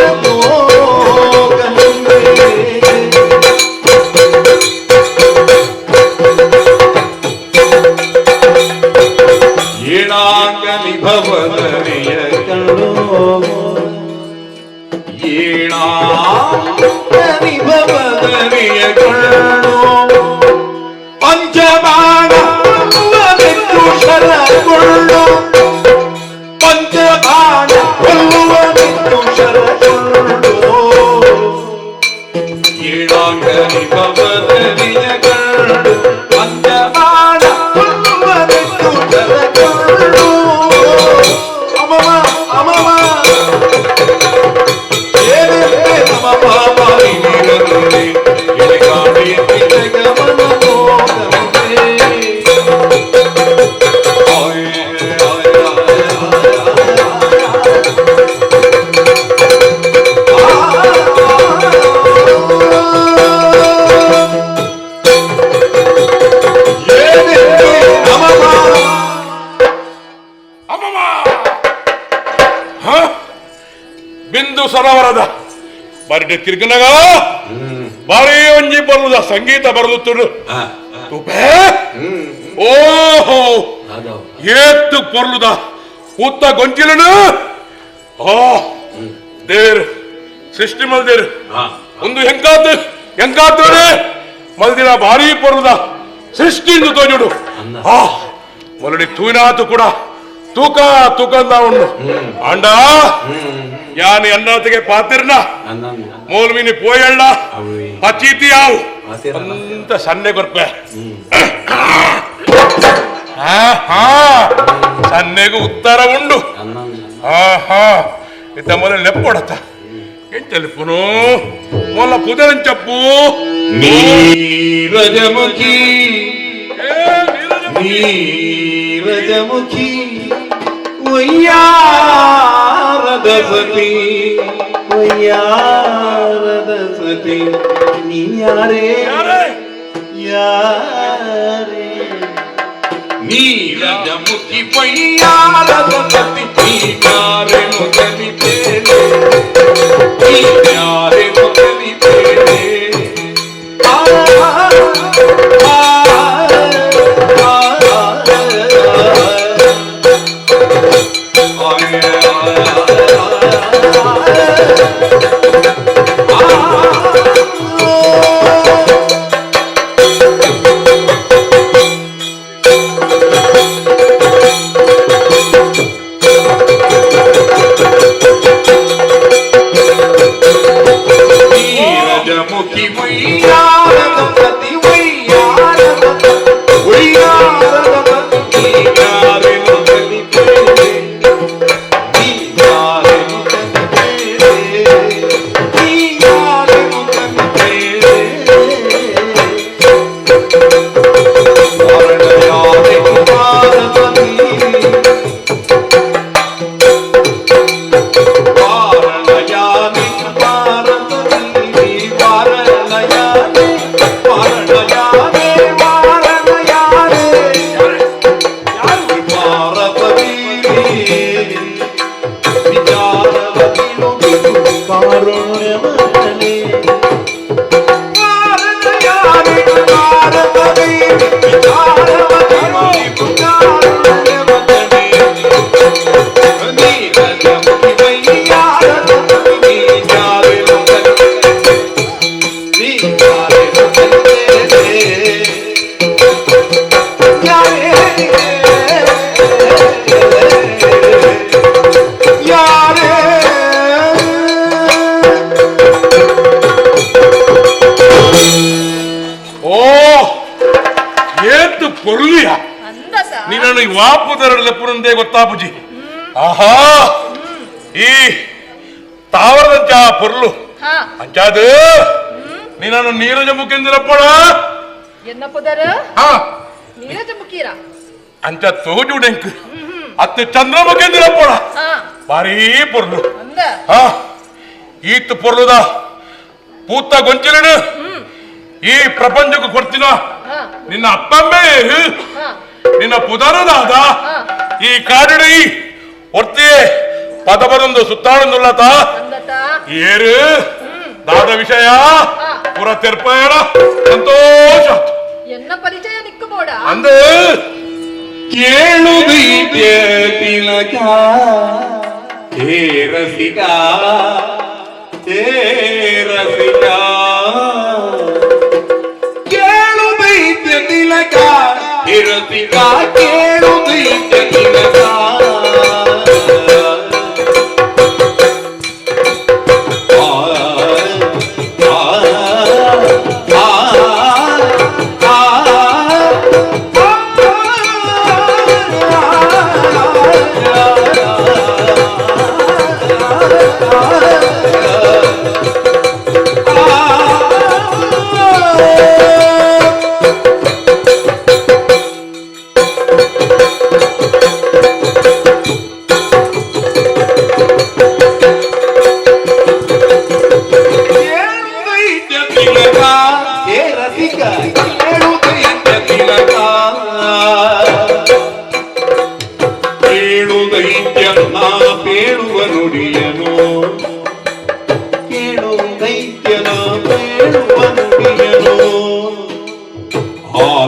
ಏಣಾಂಗಲಿ ಭವದನೆಯ ಕಣೋ ಏಣಾಂಗಲಿ ಭವದನೆಯ ಕಣೋ ಪಂಚಬಾಣ ಶರಗೊಳ್ಳು ಪಂಚಬಾಣ ಕೊಲ್ಲುವನೆಂದು ಶರಗೊಳ್ಳು ಏಳಾಂಗಲಿ ಭವದನೆಯ ಕಣೋ ಪಂಚಬಾಣ ಕೊಲ್ಲುವನೆಂದು ಶರಗೊಳ್ಳು ಅಮಮ ಅಮಮ ಏನೆಂಬೆ ನಮ ಪಾಪಾರಿ ನೀರನ್ನುಡಿ ಎಳೆಗಾಡಿ ಜಗಮನ ಬಿಂದು ಸರೋವರದ ಬರಡೆ ತಿರ್ಗನಗ ಬಾರಿ ಒಂಜಿ ಬರುದ ಸಂಗೀತ ಬರಲುತ್ತುಡು ಓಹೋ ಏತ್ತು ಪೊರ್ಲುದ ಕೂತ ಗೊಂಚಿಲನು ಓ ದೇರ್ ಸೃಷ್ಟಿ ಮಲ್ದೇರ್ ಒಂದು ಹೆಂಗಾತೋಡೆ ಮಲ್ದಿನ ಭಾರಿ ಪೊರ್ಲುದ ಸೃಷ್ಟಿಂದು ತೋಜುಡು ಮೊಲಡಿ ತೂನಾತು ಕೂಡ ತೂಕ ತೂಕಂದ ಉಂಡು ಅಂಡ ಯಾನಿ ಅನ್ನತಿಗೆ ಪಾತಿರ್ನ ಮೌಲ್ವಿನಿ ಪೋಯಳ್ಳ ಪಚೀತಿ ಯಾವು ಅಂತ ಸನ್ನೆ ಕೊರ್ಪೆ ಸನ್ನೆಗೂ ಉತ್ತರ ಉಂಡು ಇತ್ತ ಮೊದಲ ನೆಪ್ಪೊಡತ್ತ ಎಂಟೆಲಿಪುನು ಮೊಲ ಪುದರನ್ ಚಪ್ಪು ನೀರಜಮುಖಿ ನೀರಜಮುಖಿ ವಯ್ಯಾರದ ಸತಿ ವಯ್ಯಾರದ ಸತಿ ನೀಯಾರೇ ಯಾರೇ ನೀರಜಮುಖಿ ವಯ್ಯಾರದ ಸತಿ ನೀಯಾರೆ ಮುಗಲಿತೇನೆ ನೀಯಾರೆ ಮುಗಲಿತೇನೆ ಆ ನೀರಜಮುಖಿ ವೈಯಾರದ ಪತಿ ವೈಯಾರದ ವೈಯಾರದ ಪತಿ ಯಾರೆನು ಕಲಿಪೇಳೆ ಯಾರೆನು ಕಲಿಪೇಳೆ ಯಾರೆನು ಕಲಿಪೇಳೆ ವರ್ಣಯಾದೆ ಕುಮಾರಪತಿ ವಾರಣಯಾಮಿ ಕುಮಾರಪತಿ ವಾರಣಯಾಮಿ ವಾರಣಯಾಮಿ ವಾರಣಯಾಮಿ ಕುಮಾರಪತಿ ವಿಚಾರವತಿನು ಕಾರುಣ್ಯವತನೆ ವಾರಣಯಾಮಿ ಕುಮಾರಪತಿ ವಿಚಾರವತಿನು ಕಾರುಣ್ಯವತನೆ ನೀರಜಮುಖಿ ವೈಯಾರದ ಪತಿ ಯಾರೆನು ಕಲಿಪೇಳೆ ಯಾರೆನು ಕಲಿಪೇಳೆ ಯಾರೇ ಓ ಏತ್ತು ಪೊರ್ಲಿಯ ಅಂದಸ ನೀನನ್ನು ಈ ವಾಪುದರಡದ ಪುರಂದೇ ಗೊತ್ತಾಪುಜಿ ಆಹಾ ಈ ತಾವರದಂಚ ಪೊರ್ಲು ಹಾ ಅಂಚಾದು ನೀನನ್ನು ನೀರಜ ಮುಖೇಂದ್ರಪ್ಪಳ ಎನ್ನ ಪುದರ ಹಾ ನೀರಜ ಮುಖೀರ ಅಂಚ ತೋಜು ಡೆಂಕ್ ಅತ್ತು ಚಂದ್ರ ಮುಖೇಂದ್ರಪ್ಪಳ ಹಾ ಭಾರೀ ಪೊರ್ಲು ಅಂದ ಹಾ ಈತ್ ಪೊರ್ಲುದ ಪೂತ ಗೊಂಚಲಿಡು ಈ ಪ್ರಪಂಚಕ್ಕೂ ಕೊಡ್ತೀನ ಹಾ ನಿನ್ನ ಅಪ್ಪಮ್ಮೆ ಹಾ ನಿನ್ನ ಪುದರದಾದ ಹಾ ಈ ಕಾಡಿಡು ಈ ಒರ್ತಿ ಪದ ಬರೊಂದು ಸುತ್ತಾಡೊಂದುಲ್ಲತ ಅಂದತ ಏರು ದಾದ ವಿಷಯ ಪುರ ತೆರ್ಪಯಣ ಸಂತೋಷ ಎನ್ನ ಪರಿಚಯ ನಿಕ್ಕಬೋಡ ಅಂದ ಕೇಳು ದೈತ್ಯ ತಿಲಕ ಹೇ ರಸಿಕ ಹೇ ರಸಿಕ ಕೇಳು ದೈತ್ಯ ತಿಲಕ ಹೇ ರಸಿಕ ಕೇಳು ದೈತ್ಯ ತಿಲಕ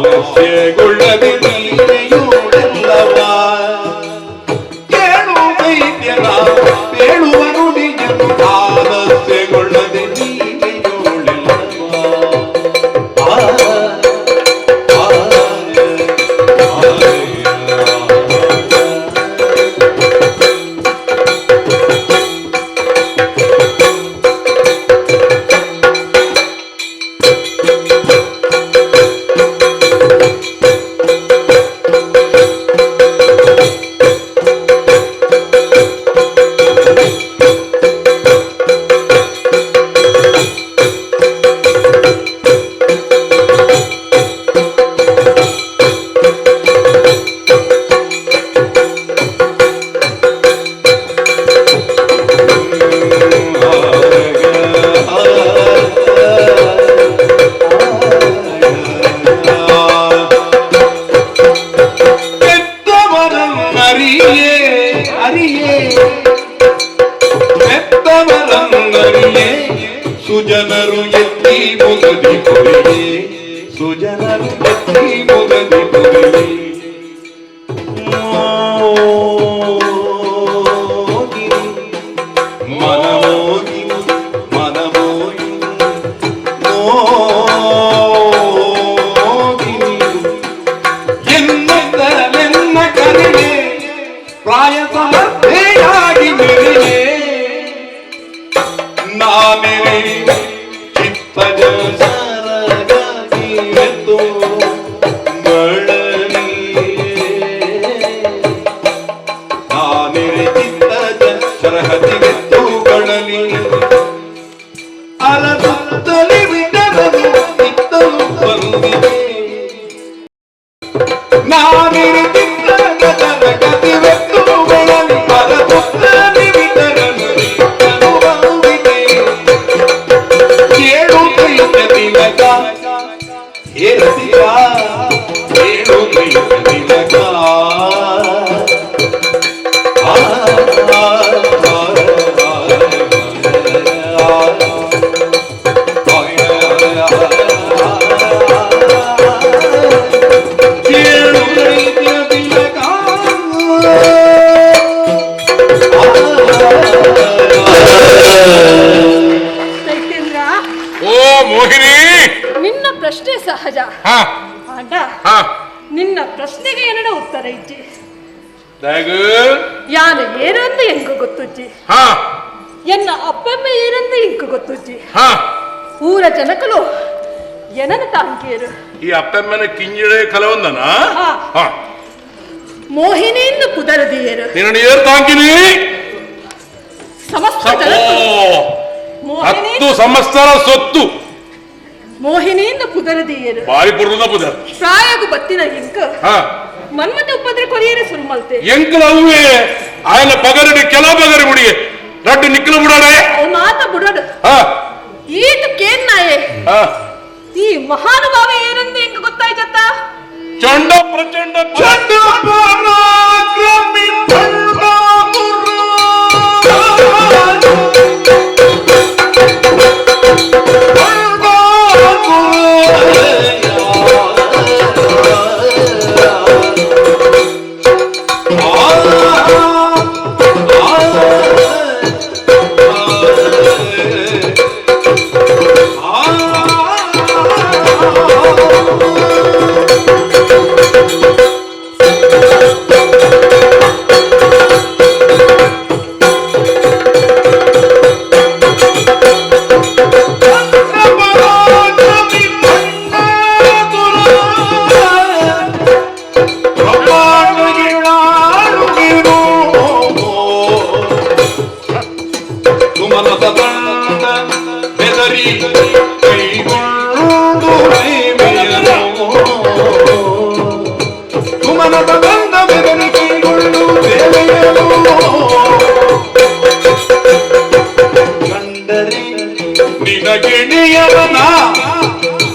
ಆಲಸ್ಯಗೊಳ್ಳದೆ ನೀನೆಯುಳೆಲ್ಲವಾ ಕೇಳು ವೈದ್ಯರ ಬೇಳುವ ನುಡಿಯನ್ನು ಆಲಸ್ಯಗೊಳ್ಳದೆ ನೀನೆಯುಳೆಲ್ಲವಾ ಸುಜನರು ಎತ್ತಿ ಮುಗದಿ ಕೊರಿಯೇ ಸುಜನರು ಎತ್ತಿ ಮುಗದಿ ಕೊರಿಯೇ ಪ್ರಾಯ ಸಮರ್ಥೆಯಾಗಿ ಮೆರೆಯೇ ನಾನೆರೆ ಚಿತ್ತಜ ಸರಗಾಗಿ ಎದ್ದು ಬಳಲಿ ನಾನೆರೆ ಚಿತ್ತಜ ಸರಹದಿಗೆದ್ದು ಬಳಲಿ ಅಲಸುತ್ತಲಿ ಬಿಡರನು ಇತ್ತಲು ಬಂದಿದೆ ನಾನೆರೆ ಚಿತ್ತಜ ಸರಹದಿಗೆದ್ದು ಬಳಲಿ ಅಲಸುತ್ತಲಿ ಬಿಡರನು ಇತ್ತಲು ಬಂದಿದೆ ಏಳು ಕೈಯ ತಿಲಕ ಏರದಿಯ ಏಳು ಕೈಯ ತಿಲಕ ಏಳು ಕೈಯ ತಿಲಕ ಚೈತೇಂದ್ರ, ಓ ಮೋಹಿನಿ. ನಿನ್ನ ಪ್ರಶ್ನೆ ಸಹಜ. ಹಾ ಆಂಡ ಹಾ ನಿನ್ನ ಪ್ರಶ್ನೆಗೆ ಏನಡ ಉತ್ತರ ಇಜ್ಜಿ. ದಾಗು ಯಾನ ಏನಂದು ಎಂಕು ಗೊತ್ತುಜ್ಜಿ. ಹಾ ಎನ್ನ ಅಪ್ಪಮ್ಮ ಏನಂದು ಎಂಕು ಗೊತ್ತುಜ್ಜಿ. ಹಾ ಊರ ಜನಕಲು ಎನನ ತಾಂಕೇರು ಈ ಅಪ್ಪಮ್ಮನ ಕಿಂಜಿಳೆ ಕಲವಂದನ ಹಾ. ಹಾ ಮೋಹಿನಿಯಿಂದ ಕುದರದಿಯರು ನಿನ್ನ ಏರ್ ತಾಂಕಿನಿ ಸಮಸ್ತ ಓ ಜನಕಲು ಮೋಹಿನಿ 10 ಸಂವತ್ಸರ ಸೊತ್ತು ಮೋಹಿನಿಯಿಂದ ಕುದರದಿಯರು ಬಾರಿ ಪುರದ ಪುದ ಪ್ರಾಯಗು ಬತ್ತಿನ ಇಂಕ ಹಾ ಮನ್ಮತ ಉಪದ್ರ ಕೊರಿಯರೆ ಸುರುಮಲ್ತೆ ಎಂಕಲ ಅವ್ವೆ ఆయన పగరడి ಕೆಲ పగరి ಮುಡಿಗೆ ರಡ್ಡು ನಿಕ್ಕಲ ಮುಡಾಡೆ ಅವ್ ಮಾತ ಬುಡಡು ಹಾ ಈತ ಕೇನ್ನಾಯೆ ಹಾ ಈ ಮಹಾನುಭಾವ ಏನಂದು ಎಂಕ ಗೊತ್ತಾಯ್ತತ್ತ. ಚಂಡ ಪ್ರಚಂಡ ಚಂಡ ಪರಾಕ್ರಮಿ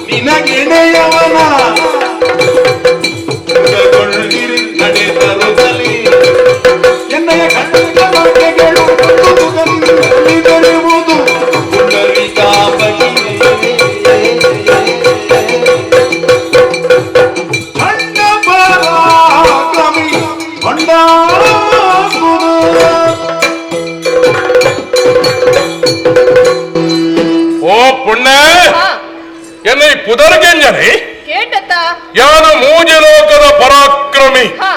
ನಿನಗೆಣೆಯವನ ಕೊಳ್ಳಿರಿ ನಡೆದರುತ್ತಲಿ ಎನ್ನಯ ಕಣ್ಣುಗಳು ಬರುವುದು ಪುಂಡರಿಕಾಪತಿ ಚಂಡ ಪರಾಕ್ರಮಿ ಓ ಪುಣ್ಯ ಎನ್ನ ಈ ಪುದರ್ಗೆಂಜನೆ ಕೇಟತ್ತ ಯಾನ ಮೂಜಿ ಲೋಕದ ಪರಾಕ್ರಮಿ ಹಾ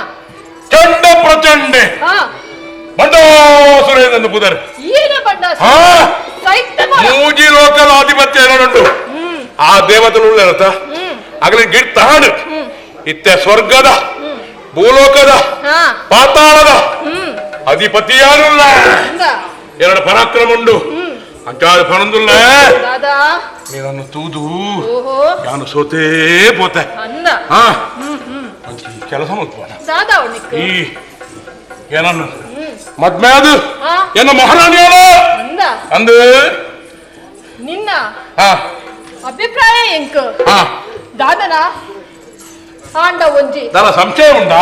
ಚಂಡ ಪ್ರಚಂಡೆ ಹಾ ಬಂಡಾಸುರೇಂದ್ರ ಪುದರ್ ಏನ ಬಂಡ ಹಾ ಸೈತ ಮೂಜಿ ಲೋಕದ ಆಧಿಪತ್ಯ ಏನುಂಟು ಆ ದೇವತಲು ಇರತ್ತ ಆಗಲಿ ಗಿಡ್ ತಹಾಡು ಇತ್ತೆ ಸ್ವರ್ಗದ ಭೂಲೋಕದ ಹಾ ಪಾತಾಳದ ಅಧಿಪತಿ ಯಾರುಲ್ಲ ಹಂಗ ಎರಡು ಪರಾಕ್ರಮ ಉಂಡು ಅಂಚಾದ ಪಣಂದುಲ್ಲ ದಾದಾ ನೀನನ್ನು ತೂದು ಓಹೋ ನಾನು ಸೋತೇ ಪೋತೆ ಅಂದ ಹಾ ಅಂಚಿ ಕೆಲಸ ಮುಟ್ಬೋಣ ದಾದಾ ಅವನಿಕ್ ಈ ಏನನ್ನು ಮದ್ಮೆ ಅದು ಹಾ ಏನ ಮಹಾರಾಣಿಯರು ಅಂದ ಅಂದು ನಿನ್ನ ಹಾ ಅಭಿಪ್ರಾಯ ಎಂಕ ಹಾ ದಾದನ ಆಂಡ ಒಂಜಿ ನನ್ನ ಸಂಶಯ ಉಂಟಾ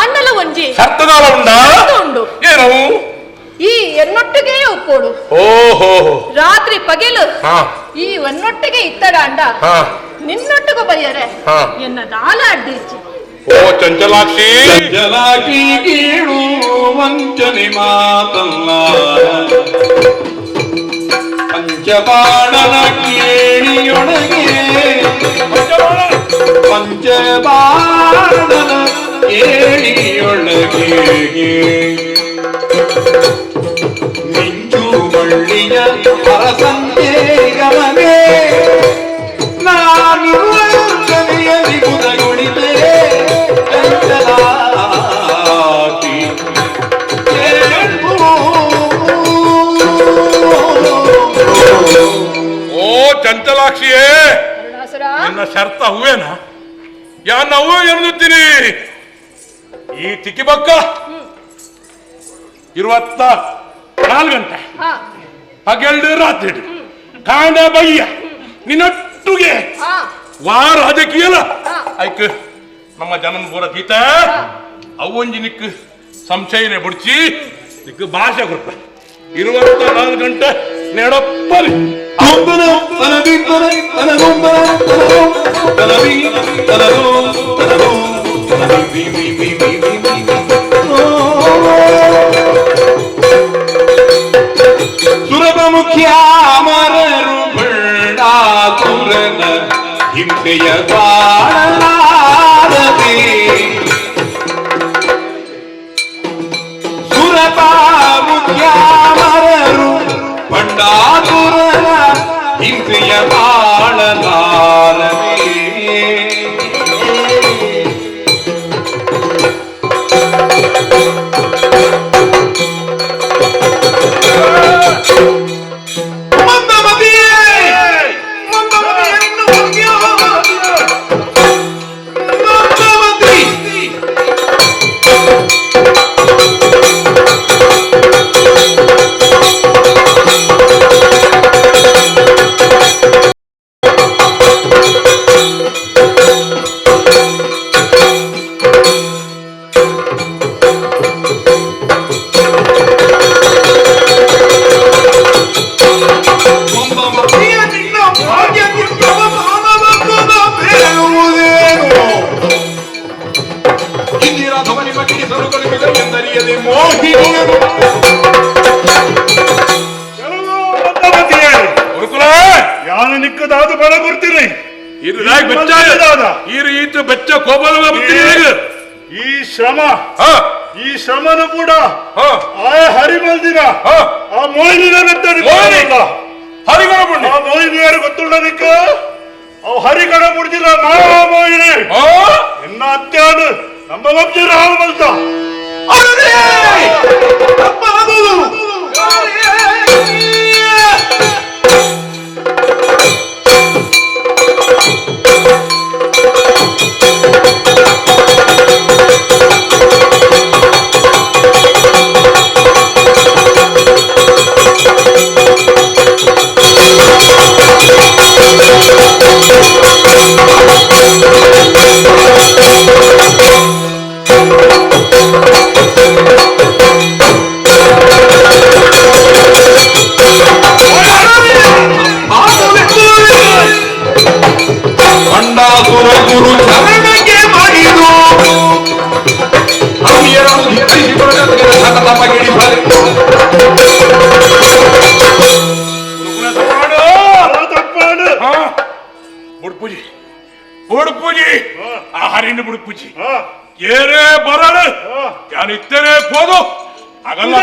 ಆಂಡಲ ಒಂಜಿ ಸತ್ತದಾಲ ಉಂಟಾ ಉಂಡು ಏನು ಈ ಎನ್ನೊಟ್ಟಿಗೆ ಒಪ್ಪೋಡು ಓಹೋ ರಾತ್ರಿ ಪಗೆಲು ಹಾ ಈ ಒನ್ನೊಟ್ಟಿಗೆ ಇತ್ತಡ ಅಂಡ ಹಾ ನಿನ್ನೊಟ್ಟಿಗೂ ಬರೆಯರೆ ಹಾ. ಎನ್ನ ದಾಲ ಅಡ್ಡಿಚ್ಚಿ ಓ ಚಂಚಲಾಕ್ಷಿ ಜಲಾಕಿ ಕೀಳು ವಂಚನೆ ಮಾತಲ್ಲ ಪಂಚಬಾಣನ ಕೇಳಿಯೊಳಗೆ ಪಂಚಬಾಣನ ಏಳಿಯೊಳಗೆ ಮಿಂಚು ಬಳ್ಳಿಯ ಅರಸಂತೇಗಮನೆ ನಾನು ಕವಿಯಲ್ಲಿ ಮುದಗುಳಿದೆ ಚಂಚಲಾಟಿ ಓ ಚಂಚಲಾಕ್ಷಿಯೇ, ಅರುಣಾಸುರ ನನ್ನ ಶರ್ತ ಹೂವೇನ ಯಾನ ಹೂವು ಎನ್ನುತ್ತೀನಿ. ಈ ತಿಕ್ಕಿಬಕ್ಕ 24 ಗಂಟೆ ಹಾ ಹಗಲ್ಡು ರಾತ್ರಿ ಕಾಂಡ ಬಯ್ಯ ನಿನ್ನೊಟ್ಟುಗೆ ಹಾ ವಾರ ಅದಕ್ಕಿಯಲ್ಲ ಹಾ. ಐಕ್ ನಮ್ಮ ಜನನ್ ಬೂರ ಗೀತ ಅವೊಂಜಿ ನಿಕ್ ಸಂಶಯನೆ ಬುಡ್ಚಿ ನಿಕ್ ಭಾಷೆ ಕೊಡ್ತ 24 ಗಂಟೆ ನೆಡಪ್ಪರಿ ಸುರಭ ಮುಖ್ಯ ಮರರು ಬಳ್ಳಾತುರನ ಹಿಂಸೆಯ ಬಾಳಲಾರದೆ ಸುರಭ ಮುಖ್ಯ ಮರರು ಬಂಡಾತುರನ ಹಿಂಸೆಯ ಬಾಳಲಾರದೆ ಯಾನು ನಿಕ್ಕದಾದ ಬರ ಕೊಡ್ತೀನಿ. ಈ ಶ್ರಮ ಈ ಶ್ರಮನ ಕೂಡ ಆ ಹರಿಮಲ್ದಿನ ಆ ಮೋಹಿನಿಯ ಮೋಹಿನಿಯರು ಗೊತ್ತುಳ್ಳದಕ್ಕ ಅವು ಹರಿಕಡ ಮುಡ್ದಿಲ್ಲ ಮಹಾ ಮೋಹಿನಿ ಎನ್ನ ಅತ್ಯಾಡು ನಮ್ಮ ವಂಶರ ಹಾಳು ಮಲ್ತ ಬಂಡಾಸುರ ಗುರು ಚರಣಕ್ಕೆ ಮಾಡಿದು ಅವಿಯರನ್ನು ಧಿಕ್ಕರಿಸಿ ಕೊಡಗತ್ತಿಗೆ ಸತತ ಬಗೆಡಿಸಲಿ. ಬುಡ್ಪೂಜಿ ಬುಡ್ಪೂಜಿ ಆ ಹರಿನ ಬುಡ್ಪೂಜಿ ಏರೇ ಬರಣ ನಾನು ಇತ್ತೇನೆ ಹೋದು ಆಗಲ್ಲ